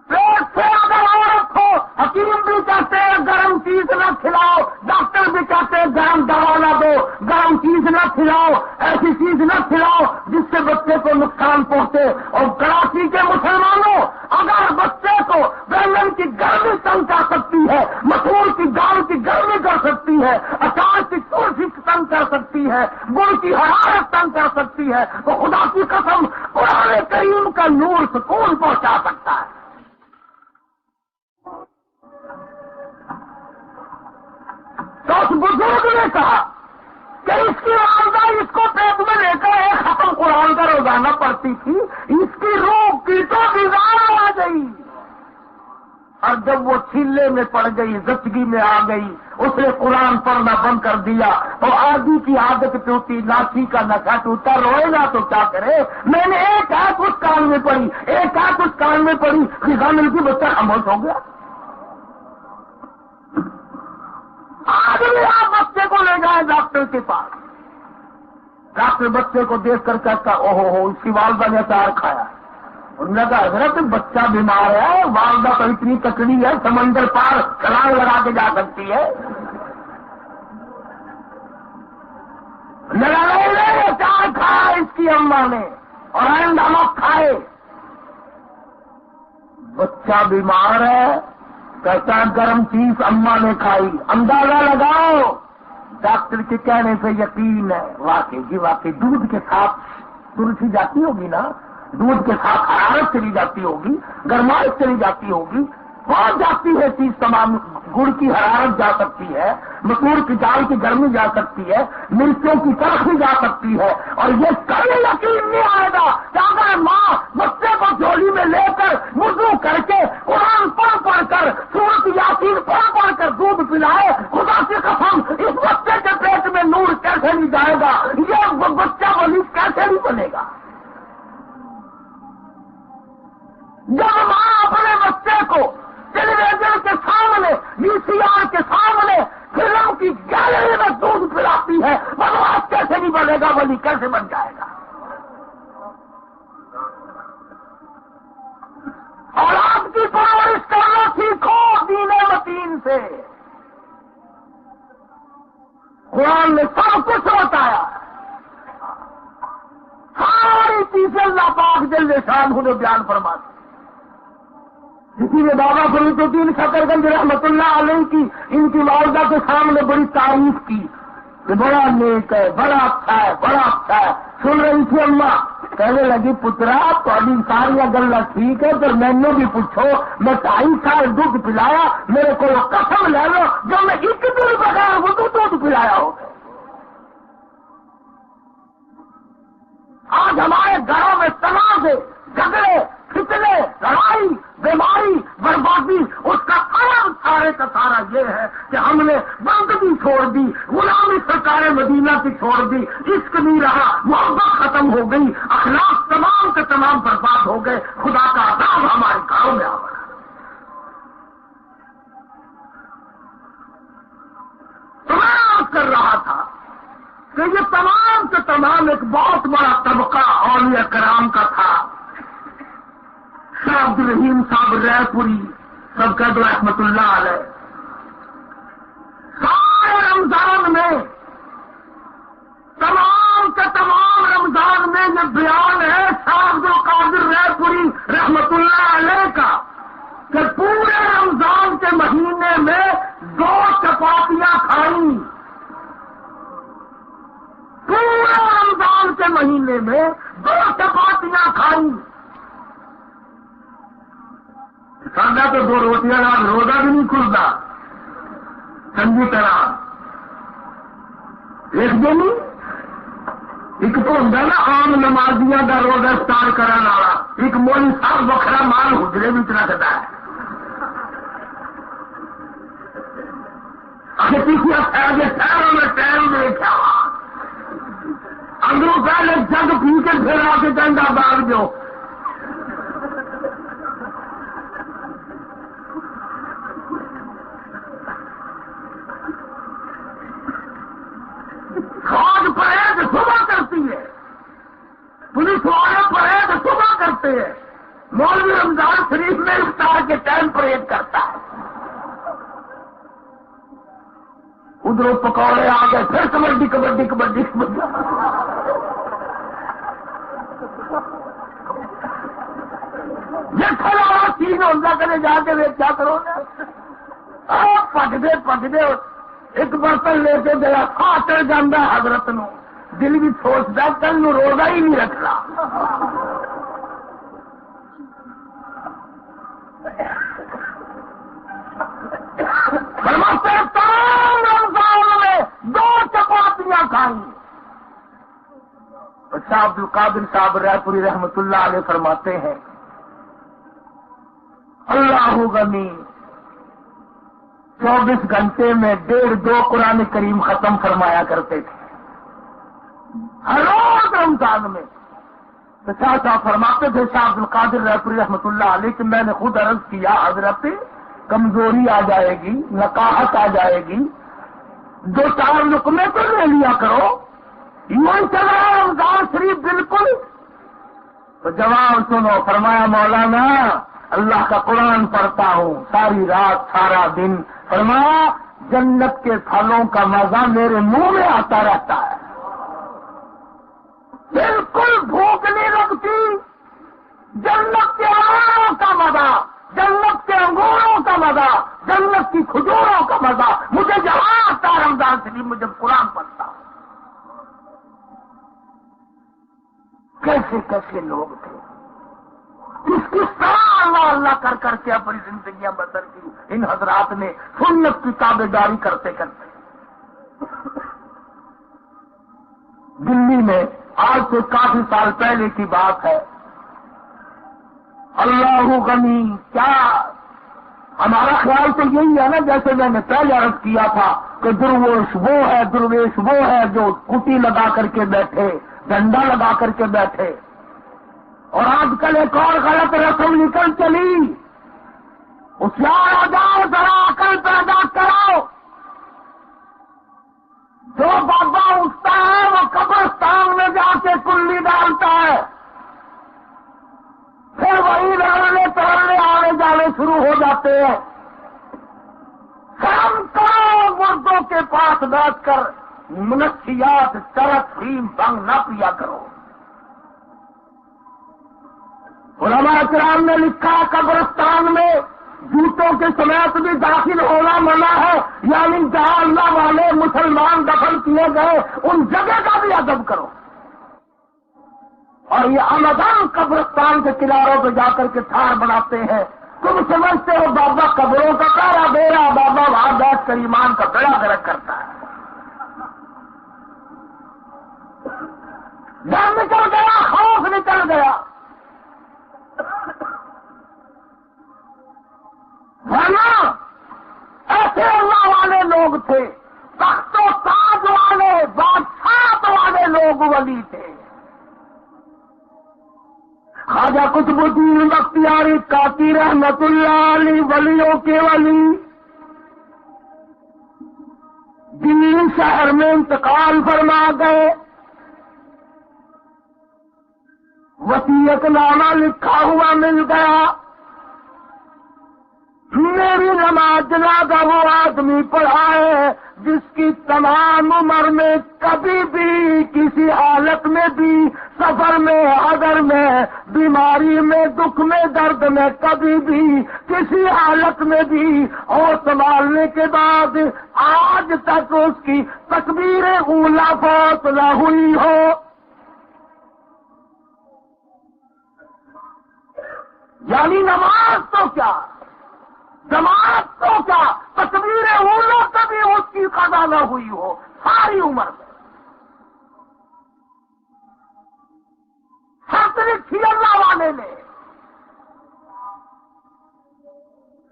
پیٹ سے اگر عورت ہو، حکیم بھی کہتے ہیں گرم چیز نہ کھلاؤ، ڈاکٹر بھی کہتے ہیں گرم دوا نہ دو، گرم چیز نہ کھلاؤ، ایسی چیز نہ کھلاؤ جس سے بچے کو نقصان پہنچے۔ اور کراچی کے مسلمانوں، اگر بچے کو بیگن کی گرمی تنگ کر سکتی ہے، مسور کی دال کی گرمی کر سکتی ہے، اچار کی تلسی تنگ کر سکتی ہے، گڑ کی حرارت تنگ کر سکتی ہے، تو خدا کی قسم قرآن کریم کا نور سکون پہنچا سکتا ہے۔ تو اس بزرگ نے کہا کہ اس کی والدہ اس کو پیٹ میں لے کر ایک ختم قرآن کا روزانہ پڑھتی تھی، اس کی روح کی تو بیزار آ گئی، اور جب وہ چھیلے میں پڑ گئی، زچگی میں آ گئی، اس نے قرآن پڑھنا بند کر دیا۔ اور آدمی کی عادت ٹوٹی، لاٹھی کا نشہ ٹوٹا، روئے گا تو کیا کرے؟ میں نے ایک آیت اس کان میں پڑھی، ایک آیت اس کان میں پڑھی، خدا مل کی بچہ خاموش ہو گیا۔ آج بھی آپ بچے کو لے جائیں ڈاکٹر کے پاس، ڈاکٹر بچے کو دیکھ کر کہتا اوہو ہو اس کی والدہ نے اچار کھایا۔ انہوں نے کہا حضرت بچہ بیمار ہے، والدہ تو اتنی تکڑی ہے سمندر پار چھلانگ لگا کے جا سکتی ہے۔ نہیں اچار کھایا اس کی اماں نے اور آئندہ مت کھائے۔ بچہ بیمار ہے، کہتا گرم چیز اماں نے کھائی، اندازہ لگاؤ۔ ڈاکٹر کے کہنے سے یقین ہے واقعی جی واقعی دودھ کے ساتھ تلسی جاتی ہوگی نا، دودھ کے ساتھ حرارت چلی جاتی ہوگی، گرمائش چلی جاتی ہوگی، پہنچ جاتی ہے چیز تمام۔ گڑ کی حرارت جا سکتی ہے، مسور کی دال کی گرمی جا سکتی ہے، مرچوں کی تلخی جا سکتی ہے، اور یہ کبھی یقین نہیں آئے گا کہ اگر ماں بچے کو جھولی میں لے کر وضو کر کے قرآن پڑھ پڑھ کر سورۃ یاسین پڑھ کر دودھ پلائے، خدا کی قسم اس بچے کے پیٹ میں نور کیسے نہیں جائے گا؟ یہ بچہ ولی کیسے نہیں بنے گا؟ جب ماں اپنے بچے کو ٹیلی ویژن کے سامنے، وی سی آر کے سامنے، فلم کی گیلری میں دودھ پلاتی ہے، بدماش کیسے نہیں بنے گا؟ ولی کیسے بن جائے گا؟ اور آپ کی پرورش کرنا سیکھو دین متین سے۔ قرآن نے سب کچھ بتایا، ساری چیزیں اللہ پاک جل شان نے بیان فرما دی۔ اسی لیے بابا فرید الدین شکرگنج رحمت اللہ علیہ کی ان کی والدہ کے سامنے بڑی تعریف کی کہ بڑا نیک ہے، بڑا اچھا ہے، بڑا اچھا ہے۔ سن رہی تھی اماں، کہنے لگی پترا تو ابھی ساری گلا ٹھیک ہے، پر میں نے بھی پوچھو، میں 2.5 سال دودھ پلایا، میرے کو قسم لے لو جو میں ایک دن بغیر وہ دودھ پلایا ہو۔ آج ہمارے گھروں میں تنازع، جھگڑے، فتنے، لڑائی، بیماری، بربادی، اس کا عالم سارے کا سارا یہ ہے کہ ہم نے بندگی چھوڑ دی، غلامی سرکار مدینہ کی چھوڑ دی، عشق نہیں رہا، محبت ختم ہو گئی، اخلاق تمام کے تمام برباد ہو گئے، خدا کا عذاب ہمارے گھروں میں آ گیا۔ تو میں عرض کر رہا تھا کہ یہ تمام کے تمام ایک بہت بڑا طبقہ اولیاء کرام کا تھا۔ شاہ عبد الرحیم صاحب رائے پوری سب کا رحمت اللہ علیہ سارے رمضان میں، تمام کے تمام رمضان میں یہ بیان ہے شاہ عبد القادر رائے پوری رحمت اللہ علیہ کا کہ پورے رمضان کے مہینے میں 2 چپاتیاں کھائیں، پورے رمضان کے مہینے میں 2 چپاتیاں کھائیں۔ سادہ تو 2 روٹیاں روزہ بھی نہیں کھلتا چنگی طرح ایک دن ایک تو ہوں نا عام نمازیاں کا روزہ افطار کرنے والا، ایک مولوی صاحب وکھرا مال حجرے بھی رکھتا ہے۔ پیچھے شہروں میں ٹائم دیکھا اندروں پہلے جگ پی کے پھر آ کے ڈنڈا باغ جو فوج پریڈ صبح کرتی ہے، پولیس والے پریڈ صبح کرتے ہیں، مولوی رمضان شریف میں افطار کے ٹائم پریڈ کرتا ہے۔ ادھر پکوڑے آ گئے، پھر کبڈی کبڈی کبڈی کبڈی۔ جتھے والا چیز ہوتا کرے جا کے ویچا کرو پکتے ایک برتن لے کے گیا، کھا چڑھ جانا حضرت نو، دل بھی سوچتا کل نو روزہ ہی نہیں رکھنا۔ فرماتے تمام رمضان میں 2 چپاتیاں کھائیں۔ شاہ عبد القادر صاحب رائے پوری رحمت اللہ علیہ فرماتے ہیں اللہ غنی 24 گھنٹے میں 1.5-2 قرآن کریم ختم فرمایا کرتے تھے ہر روز رمضان میں۔ تو شاہ صاحب فرماتے تھے شاہ عبد القادر رائے پوری رحمت اللہ علیہ کہ میں نے خود عرض کیا حضرت کمزوری آ جائے گی، نقاہت آ جائے گی، 2-4 لقمے تو لے لیا کرو، یوں چلا رمضان شریف بالکل۔ تو جواب سنو، فرمایا مولانا اللہ کا قرآن پڑھتا ہوں ساری رات سارا دن، فرمایا جنت کے پھلوں کا مزہ میرے منہ میں آتا رہتا ہے، بالکل بھوک نہیں لگتی، جنت کے آموں کا مزہ، جنت کے انگوروں کا مزہ، جنت کی کھجوروں کا مزہ مجھے جہاں آتا ہے رمضان شریف میں جب قرآن پڑھتا ہوں۔ کیسے کیسے لوگ تھے، کس طرح اللہ اللہ کر کر کے اپنی زندگیاں بسر کی ان حضرات نے سنت کی تابعداری کرتے کرتے۔ دلی میں آج سے کافی سال پہلے کی بات ہے، اللہ غنی کیا ہمارا خیال تو یہی ہے نا، جیسے میں نے پہلے عرض کیا تھا کہ درویش وہ ہے جو کٹی لگا کر کے بیٹھے، ڈنڈا لگا کر کے بیٹھے۔ اور آج کل ایک اور غلط رسم نکل چلی، ہوشیار ہو جاؤ، ذرا عقل پیدا کرو، جو بابا اٹھتا ہے وہ قبرستان میں جا کے کلی ڈالتا ہے، پھر وہی لڑنے توڑنے آنے جانے شروع ہو جاتے ہیں۔ شرم کرو، مردوں کے پاس بیٹھ کر منشیات چرس فیم بنگ نہ پیا کرو۔ علماء کرام نے لکھا قبرستان میں جوتوں کے سمیت بھی داخل ہونا منع ہے، یعنی جہاں اللہ والے مسلمان دفن کیے گئے ان جگہ کا بھی ادب کرو۔ اور یہ عمدن قبرستان کے کناروں پہ جا کر کے ٹھار بناتے ہیں، تم سمجھتے ہو بابا قبروں کا پہرا دے رہا، بابا وہاں بیٹھ کر ایمان کا بیڑا گرک کرتا ہے۔ ڈر نکل گیا، خوف نکل گیا، ورنہ ایسے اللہ والے لوگ تھے، تخت و تاج والے، بادشاہت والے لوگ ولی تھے۔ خواجہ قطب الدین بختیاری کاکی رحمت اللہ علیہ ولیوں کے ولی، دلی شہر میں انتقال فرما گئے، وصیت نامہ لکھا ہوا مل گیا، میری نماز جنازہ وہ آدمی پڑھائے جس کی تمام عمر میں کبھی بھی کسی حالت میں بھی، سفر میں، حضر میں، بیماری میں، دکھ میں، درد میں، کبھی بھی کسی حالت میں بھی، اور سنبھالنے کے بعد آج تک اس کی تکبیر اولا فوت نہ ہوئی ہو۔ یعنی نماز تو کیا، جماعت تو کیا، تکبیر اولا کبھی اس کی قضا نہ ہوئی ہو ساری عمر میں۔ شرط لکھی اللہ والے نے،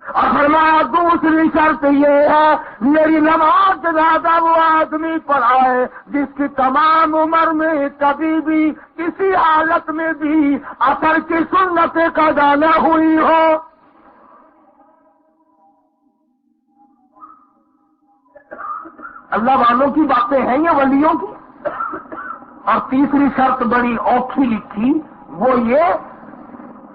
اور فرمایا دوسری شرط یہ ہے میری نماز جنازہ وہ آدمی پڑھائے جس کی تمام عمر میں کبھی بھی کسی حالت میں بھی اثر کی سنت قضا نہ ہوئی ہو۔ اللہ والوں کی باتیں ہیں یہ ولیوں کی۔ اور تیسری شرط بڑی اوکھی لکھی، وہ یہ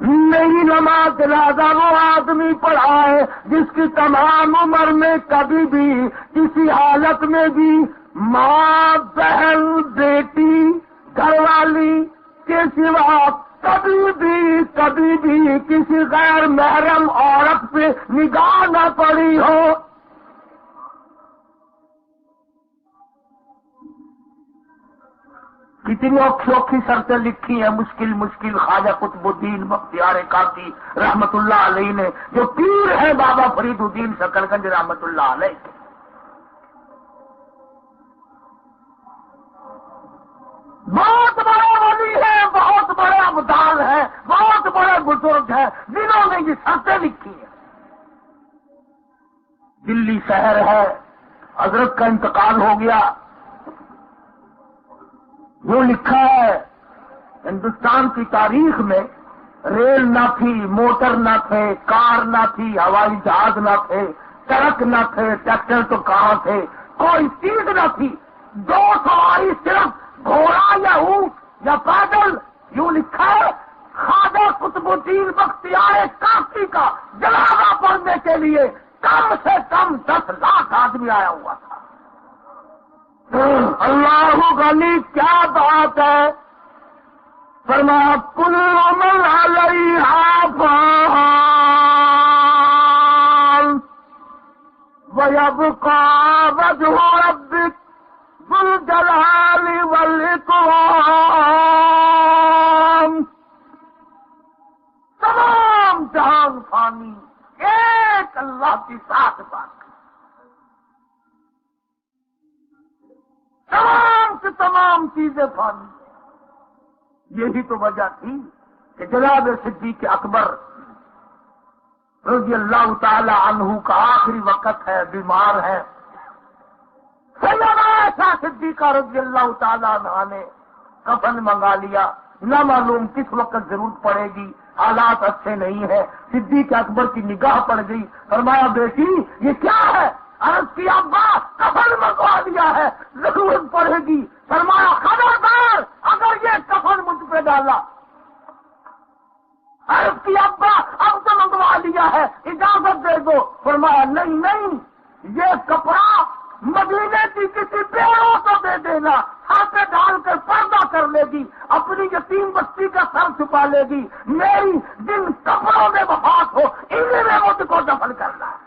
نہیں نماز جنازہ وہ آدمی پڑھا ہے جس کی تمام عمر میں کبھی بھی کسی حالت میں بھی ماں، بہن، بیٹی، گھر والی کے سوا کبھی بھی کسی غیر محرم عورت پہ نگاہ نہ پڑی ہو۔ کتنی اوکھی شرطیں لکھی ہیں مشکل خواجہ قطب الدین بختیار کاکی رحمت اللہ علیہ نے، جو پیر ہے بابا فرید الدین شکرگنج رحمت اللہ علیہ کے۔ بہت بڑے ولی ہیں، بہت بڑے ابدال ہیں، بہت بڑے بزرگ ہیں جنہوں نے یہ شرطیں لکھی ہیں۔ دلی شہر ہے، حضرت کا انتقال ہو گیا، وہ لکھا ہے ہندوستان کی تاریخ میں ریل نہ تھی، موٹر نہ تھے، کار نہ تھی، ہوائی جہاز نہ تھے، ٹرک نہ تھے، ٹریکٹر تو کہاں تھے، کوئی چیز نہ تھی، 2 سواری صرف گھوڑا یا اونٹ یا پیدل۔ یوں لکھا ہے خواجہ قطب الدین بختیار کاکی کا جنازہ پڑھنے کے لیے کم سے کم 10 لاکھ آدمی آیا ہوا تھا۔ اللہ غنی کیا بات ہے، فرمایا کل من علیہا فان ویبقی وجہ ربک ذو الجلال والاکرام۔ تمام جہان فانی، ایک اللہ کی ذات باقی، تمام سے تمام چیزیں فانی۔ یہی تو وجہ تھی کہ جناب صدیق اکبر رضی اللہ تعالی عنہ کا آخری وقت ہے، بیمار ہے۔ سیدہ عائشہ صدیقہ رضی اللہ تعالی عنہ نے کفن منگا لیا، نہ معلوم کس وقت ضرورت پڑے گی، حالات اچھے نہیں ہیں۔ صدیق اکبر کی نگاہ پڑ گئی، فرمایا بیٹی یہ کیا ہے؟ عرض کی ابا کفن منگوا دیا ہے، ضرورت پڑے گی۔ فرمایا خبردار اگر یہ کفن مجھ پہ ڈالا۔ عرض کی ابا اب تو منگوا لیا ہے، اجازت دے دو۔ فرمایا نہیں، یہ کپڑا مدینے کی کسی پیڑوں کو دے دینا، ہاتھ ڈال کر پردہ کر لے گی، اپنی یتیم بچی کا سر چھپا لے گی، میری جن کپڑوں میں وفات ہو انہیں میں مجھ کو دفن کرنا ہے۔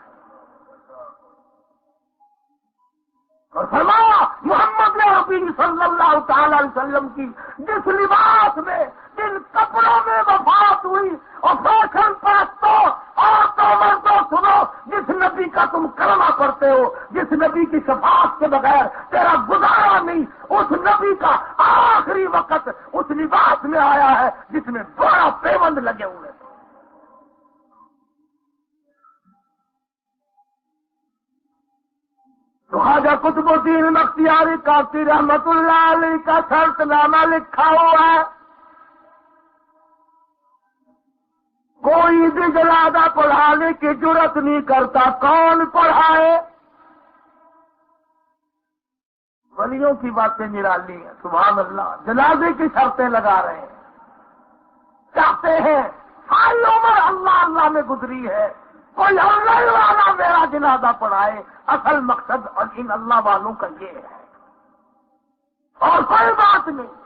اور فرمایا محمد عربی صلی اللہ تعالی علیہ وسلم کی جس لباس میں، جن کپڑوں میں وفات ہوئی، اور فیشن پرستوں اور تو سنو، جس نبی کا تم کلمہ پڑھتے ہو، جس نبی کی شفاعت کے بغیر تیرا گزارا نہیں، اس نبی کا آخری وقت اس لباس میں آیا ہے جس میں بڑا پیوند لگے ہوئے تھے۔ تو خواجہ قطب الدین بختیار کاکی رحمت اللہ علیہ کا شرط نامہ لکھا ہوا ہے، کوئی بھی جنازہ پڑھانے کی جرت نہیں کرتا۔ کون پڑھائے؟ ولیوں کی باتیں نرالی ہیں، سبحان اللہ۔ جنازے کی شرطیں لگا رہے ہیں، چاہتے ہیں ساری عمر اللہ میں گزری ہے، کوئی اللہ والا میرا جنازہ پڑھائے۔ اصل مقصد اور ان اللہ والوں کا یہ ہے، اور کوئی بات نہیں۔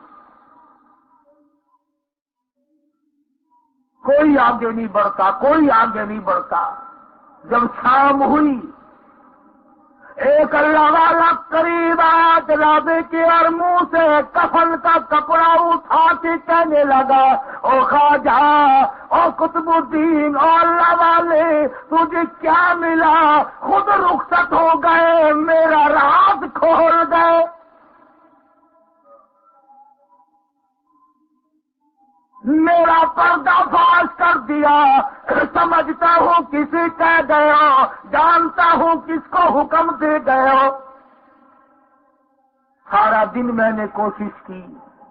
کوئی آگے نہیں بڑھتا، جب شام ہوئی ایک اللہ والا قریب آیا جنازے کے، اور منہ سے کفن کا کپڑا اٹھا کے کہنے لگا، او خواجہ، او قطب الدین، او اللہ والے، تجھے کیا ملا؟ خود رخصت ہو گئے، میرا راز کھول گئے۔ میرا پردہ فاش کر دیا، سمجھتا ہوں کسی کہہ گئے ہو، جانتا ہوں کس کو حکم دے گئے ہو۔ سارا دن میں نے کوشش کی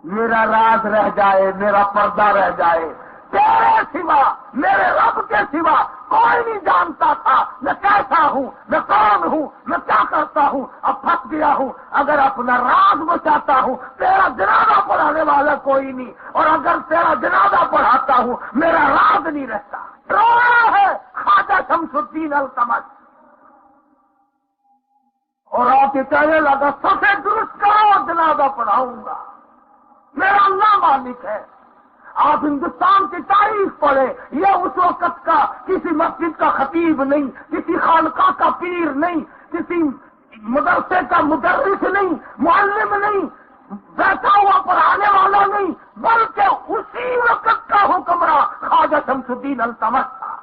میرا راز رہ جائے، میرا پردہ رہ جائے، تیرے سوا، میرے رب کے سوا کوئی نہیں جانتا تھا میں کیسا ہوں، میں کون ہوں، میں کیا کرتا ہوں۔ اب پھنس گیا ہوں، اگر اپنا راز بچاتا ہوں تیرا جنازہ پڑھانے والا کوئی نہیں، اور اگر تیرا جنازہ پڑھاتا ہوں میرا راز شمس الدین التمش، اور آ کے کہنے لگا صفے درست کرو، جنازہ پڑھاؤں گا، میرا اللہ مالک ہے۔ آپ ہندوستان کی تاریخ پڑھے، یہ اس وقت کا کسی مسجد کا خطیب نہیں، کسی خانقاہ کا پیر نہیں، کسی مدرسے کا مدرس نہیں، معلم نہیں، بیٹھا ہوا پڑھانے والا نہیں، بلکہ اسی وقت کا حکمراں خواجہ شمس الدین التمش تھا،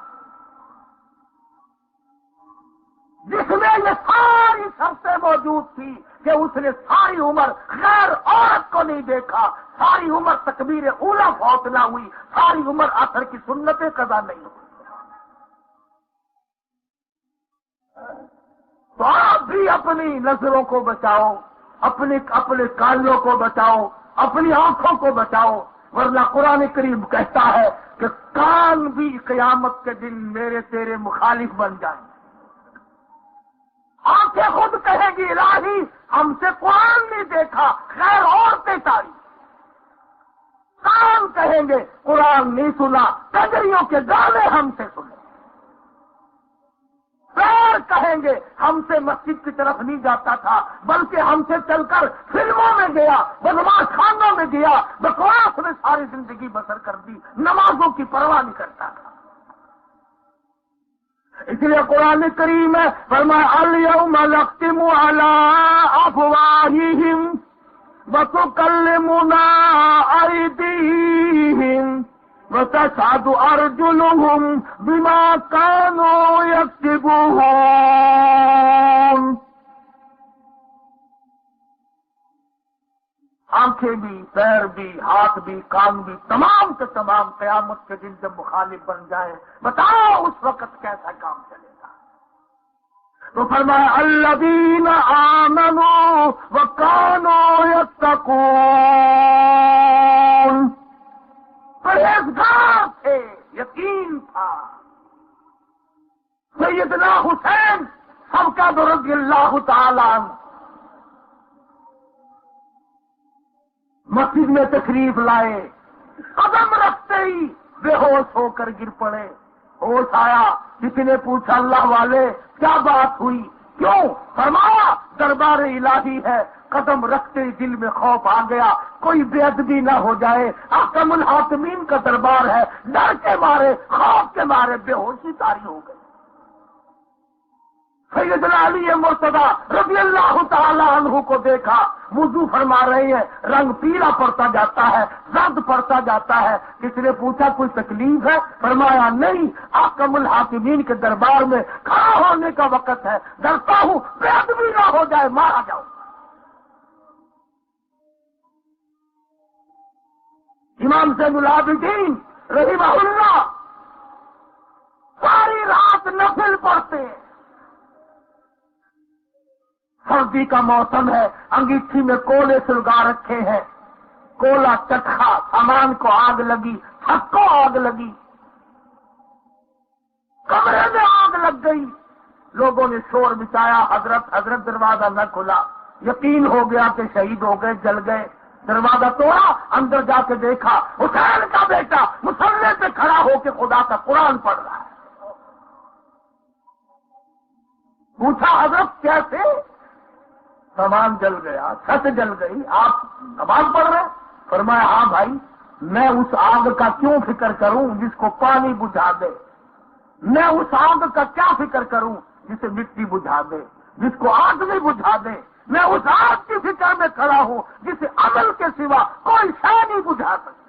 جس میں یہ ساری شرطیں موجود تھی کہ اس نے ساری عمر غیر عورت کو نہیں دیکھا، ساری عمر تکبیر اولیٰ فوت نہ ہوئی، ساری عمر عصر کی سنتیں قضا نہیں ہوئی۔ تو آپ بھی اپنی نظروں کو بچاؤ، اپنے کانوں کو بچاؤ، اپنی آنکھوں کو بچاؤ، ورنہ قرآن کریم کہتا ہے کہ کان بھی قیامت کے دن میرے تیرے مخالف بن جائیں گے۔ آنکھیں خود کہیں گی الہی ہم سے قرآن نہیں دیکھا، خیر عورتیں تاری۔ کان کہیں گے قرآن نہیں سنا، کجریوں کے گانے ہم سے سنے۔ پیر کہیں گے ہم سے مسجد کی طرف نہیں جاتا تھا، بلکہ ہم سے چل کر فلموں میں گیا، بدماش خانوں میں گیا، بکواس میں ساری زندگی بسر کر دی، نمازوں کی پرواہ نہیں کرتا تھا۔ اس لیے قرآن کریم ہے فرمایا الیوم نختم علی افواہہم وتکلمنا ایدیہم وتشہد ارجلہم بما کانوا یکسبون۔ آنکھیں بھی، پیر بھی، ہاتھ بھی، کان بھی، تمام کے تمام قیامت کے دن جب مخالف بن جائیں، بتاؤ اس وقت کیسا کام چلے گا؟ تو فرمایا الذین آمنوا وکانوا یتقون، پرہیزگار تھے، یقین تھا۔ سیدنا حسین سب کا رضی اللہ تعالیٰ عنہ مسجد میں تشریف لائے، قدم رکھتے ہی بے ہوش ہو کر گر پڑے۔ ہوش آیا، کسی نے پوچھا اللہ والے کیا بات ہوئی، کیوں؟ فرمایا دربار الہی ہے، قدم رکھتے ہی دل میں خوف آ گیا کوئی بے ادبی نہ ہو جائے، احکم الحاکمین کا دربار ہے، ڈر کے مارے، خوف کے مارے بے ہوشی طاری ہو گئی۔ سیدنا علی مرتضیٰ رضی اللہ تعالی عنہ کو دیکھا، وضو فرما رہے ہیں، رنگ پیلا پڑتا جاتا ہے، زرد پڑتا جاتا ہے۔ کسی نے پوچھا کوئی تکلیف ہے؟ فرمایا نہیں، احکم الحاکمین کے دربار میں کھڑا ہونے کا وقت ہے، ڈرتا ہوں بے ادبی نہ ہو جائے، مارا جاؤں۔ امام زین العابدین رحمہ اللہ ساری رات نفل پڑھتے ہیں، سردی کا موسم ہے، انگیٹھی میں کولے سلگا رکھے ہیں، کولا چکھا، سامان کو آگ لگی، چھت کو آگ لگی، کمرے میں آگ لگ گئی۔ لوگوں نے شور مچایا، حضرت دروازہ نہ کھلا، یقین ہو گیا کہ شہید ہو گئے، جل گئے۔ دروازہ توڑا، اندر جا کے دیکھا حسین کا بیٹا مصلی پہ کھڑا ہو کے خدا کا قرآن پڑھ رہا ہے۔ پوچھا حضرت کیسے؟ سامان جل گیا، چھت جل گئی، آپ نماز پڑھ رہے؟ فرمایا ہاں بھائی، میں اس آگ کا کیوں فکر کروں جس کو پانی بجھا دے، میں اس آگ کا کیا فکر کروں جسے مٹی بجھا دے، جس کو آگ میں بجھا دے، میں اس آگ کی فکر میں کھڑا ہوں جسے عمل کے سوا کوئی شے نہیں بجھا سکتی۔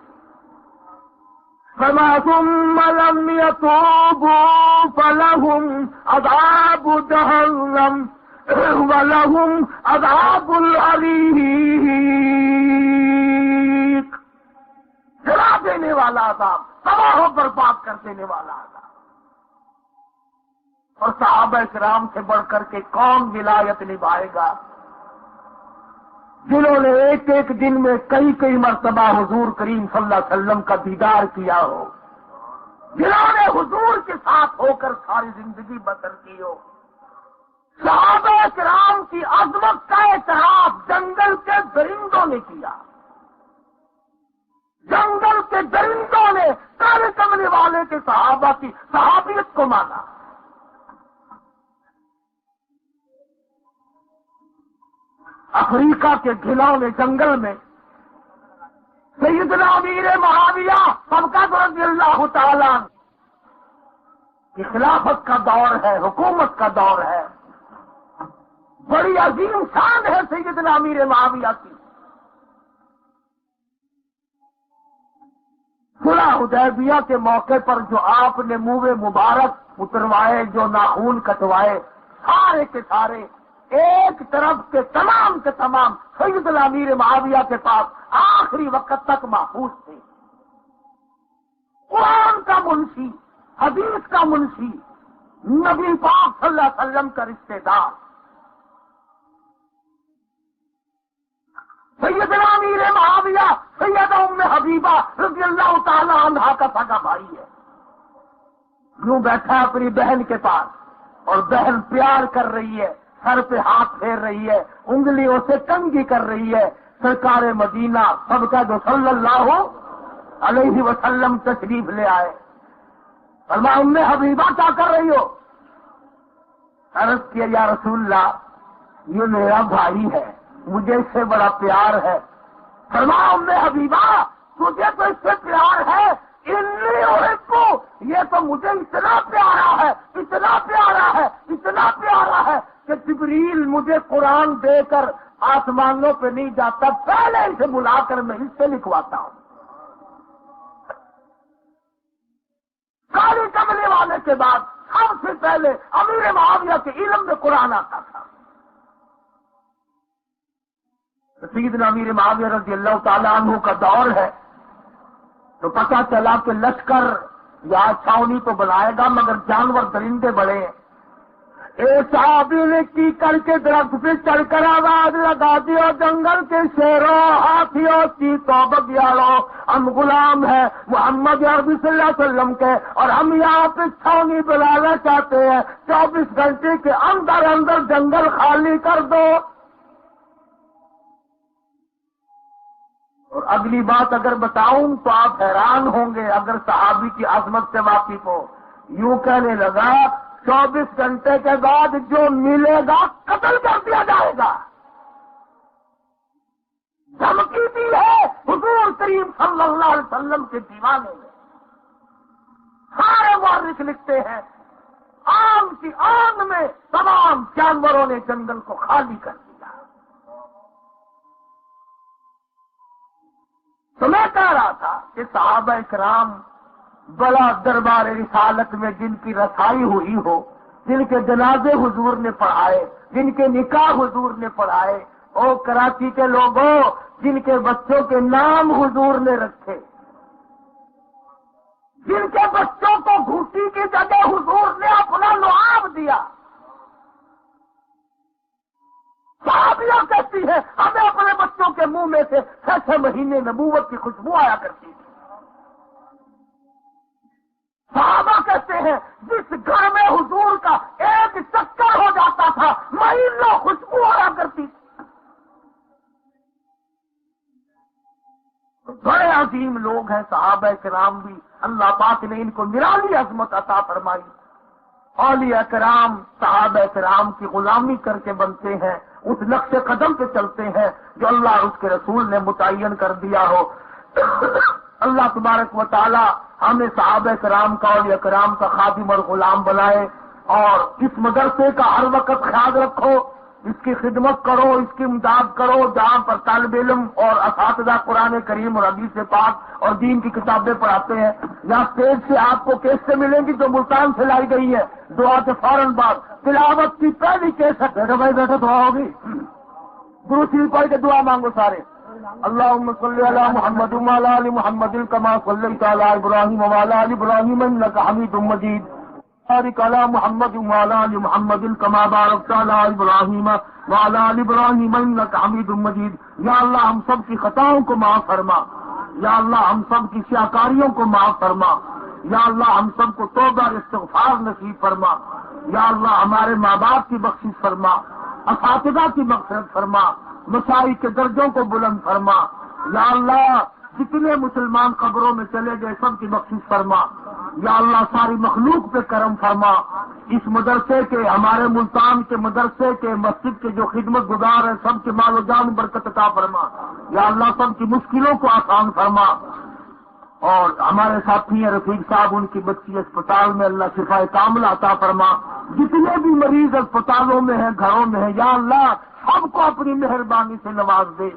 فرمایا ثم لم يتوبوا فلهم عذاب جہنم وَلَهُمْ عَذَابُ الْحَرِيقِ، جلا دینے والا عذاب، تباہ و برباد کر دینے والا عذاب۔ اور صحابہ کرام سے بڑھ کر کے کون ولایت نبھائے گا جنہوں نے ایک ایک دن میں کئی مرتبہ حضور کریم صلی اللہ علیہ وسلم کا دیدار کیا ہو، جنہوں نے حضور کے ساتھ ہو کر ساری زندگی بسر کی ہو۔ صحابہ کرام کی عظمت کا اعتراف جنگل کے درندوں نے کیا، جنگل کے درندوں نے کالے کملی والے کے صحابہ کی صحابیت کو مانا۔ افریقہ کے گھنونے جنگل میں سیدنا امیر معاویہ سبقت رضی اللہ تعالیٰ کی خلافت کا دور ہے، حکومت کا دور ہے، بڑی عظیم شان ہے سیدنا امیر معاویہ کی۔ صلح حدیبیہ کے موقع پر جو آپ نے منہ مبارک اتروائے، جو ناخون کٹوائے، سارے کے سارے ایک طرف کے تمام سیدنا امیر معاویہ کے پاس آخری وقت تک محفوظ تھے۔ قرآن کا منشی، حدیث کا منشی، نبی پاک صلی اللہ علیہ وسلم کا رشتے دار سیدنا امیر معاویہ سیدہ ام حبیبہ رضی اللہ تعالی عنہا کا سگا بھائی ہے۔ یوں بیٹھا اپنی بہن کے پاس اور بہن پیار کر رہی ہے، سر پہ ہاتھ پھیر رہی ہے، انگلیوں سے کنگھی کر رہی ہے۔ سرکار مدینہ سب کا جو صلی اللہ علیہ وسلم تشریف لے آئے۔ فرمایا ام حبیبہ کیا کر رہی ہو؟ عرض کیا یا رسول اللہ یہ میرا بھائی ہے، مجھے اس سے بڑا پیار ہے۔ فرمایا ام حبیبہ تجھے تو اس سے پیار ہے، انی احبہ، یہ تو مجھے اتنا پیارا ہے، اتنا پیارا ہے، اتنا پیارا ہے کہ جبریل مجھے قرآن دے کر آسمانوں پہ نہیں جاتا، پہلے اسے بلا کر میں اس سے لکھواتا ہوں۔ کالی کملے والے کے بعد سب سے پہلے امیر معاویہ کے علم میں قرآن آتا تھا۔ سیدنا امیر معاویہ رضی اللہ تعالیٰ عنہ کا دور ہے تو پتہ چلا کہ لشکر یا چھاونی تو بنائے گا مگر جانور درندے بڑے ہیں۔ ایک صحابی نے کی کر کے درخت پہ چڑھ کر آواز لگا دیا جنگل کے شیروں، ہاتھیوں کی تو بگیاروں، ہم غلام ہیں محمد عربی صلی اللہ علیہ وسلم کے اور ہم یہاں پہ چھاونی بنانا چاہتے ہیں، 24 گھنٹے کے اندر اندر جنگل خالی کر دو۔ اور اگلی بات اگر بتاؤں تو آپ حیران ہوں گے اگر صحابی کی عظمت سے واقف ہو۔ یوں کہنے لگا 24 گھنٹے کے بعد جو ملے گا قتل کر دیا جائے گا۔ دھمکی دی ہے حضور کریم صلی اللہ علیہ وسلم کے دیوانے میں۔ سارے مورخ لکھتے ہیں آم کی آن میں تمام جانوروں نے جنگل کو خالی کر دیا۔ تو میں کہہ رہا تھا کہ صحابہ کرام بڑا دربار رسالت میں جن کی رسائی ہوئی ہو، جن کے جنازے حضور نے پڑھائے، جن کے نکاح حضور نے پڑھائے، او کراچی کے لوگوں جن کے بچوں کے نام حضور نے رکھے، جن کے بچوں کو گھوٹی کی جگہ حضور نے اپنا لعاب دیا۔ صحابیہ کہتی ہے ہمیں اپنے بچوں کے منہ میں سے 6 مہینے نبوت کی خوشبو آیا کرتی تھی۔ صحابہ کہتے ہیں جس گھر میں حضور کا ایک چکر ہو جاتا تھا مہینوں خوشبو آیا کرتی تھی۔ بڑے عظیم لوگ ہیں صحابہ کرام بھی، اللہ پاک نے ان کو نرالی عظمت عطا فرمائی۔ اولیاء کرام صحابہ کرام کی غلامی کر کے بنتے ہیں، اس نقش قدم پہ چلتے ہیں جو اللہ اور اس کے رسول نے متعین کر دیا ہو۔ اللہ تبارک و تعالی ہمیں صحابہ کرام کا اولیاء کرام کا خادم اور غلام بنائے، اور اس مدرسے کا ہر وقت خیال رکھو، اس کی خدمت کرو، اس کی امداد کرو، جہاں پر طالب علم اور اساتذہ قرآن کریم اور حدیث پاک اور دین کی کتابیں پڑھاتے ہیں۔ یہاں اسٹیج سے آپ کو کیسٹیں ملیں گی جو ملتان سے لائی گئی ہے، دعا کے فوراً بعد تلاوت کی پہلی کیسٹ ہے۔ بھائی بیٹھے دعا ہوگی، درود شریف پڑھ کے دعا مانگو سارے۔ اللہم صلی علی محمد وعلی آل محمد کما صلیت علی ابراہیم وعلی آل ابراہیم انک حمید مجید، بارک علی محمد وعلی آل محمد کما بارکت علی ابراہیم وعلی آل ابراہیم انک حمید مجید۔ یا اللہ ہم سب کی خطاؤں کو معاف فرما، یا اللہ ہم سب کی سیاکاریوں کو معاف فرما، یا اللہ ہم سب کو توبہ اور استغفار نصیب فرما، یا اللہ ہمارے ماں باپ کی بخشش فرما، اساتذہ کی مغفرت فرما، مشائخ کے درجوں کو بلند فرما، یا اللہ جتنے مسلمان قبروں میں چلے گئے سب کی بخشش فرما، یا اللہ ساری مخلوق پہ کرم فرما. اس مدرسے کے، ہمارے ملتان کے مدرسے کے، مسجد کے جو خدمت گزار ہیں سب کے مال و جان برکت عطا فرما. یا اللہ سب کی مشکلوں کو آسان فرما. اور ہمارے ساتھی ہیں رفیق صاحب، ان کی بچی اسپتال میں، اللہ شفا کاملہ عطا فرما. جتنے بھی مریض اسپتالوں میں ہیں، گھروں میں ہیں، یا اللہ سب کو اپنی مہربانی سے نواز دے،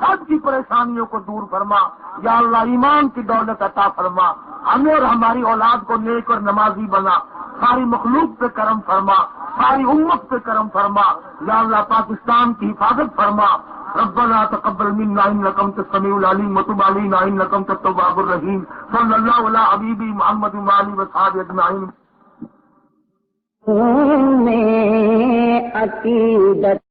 سب کی پریشانیوں کو دور فرما. یا اللہ ایمان کی دولت عطا فرما. ہمیں اور ہماری اولاد کو نیک اور نمازی بنا. ساری مخلوق پہ کرم فرما، ساری امت پہ کرم فرما. یا اللہ پاکستان کی حفاظت فرما. ربنا تقبل منا انك انت السميع العليم وتب علينا انك انت التواب الرحيم. صلی اللہ علی حبیبی محمد وآلہ وصحبہ اجمعین. عقیدت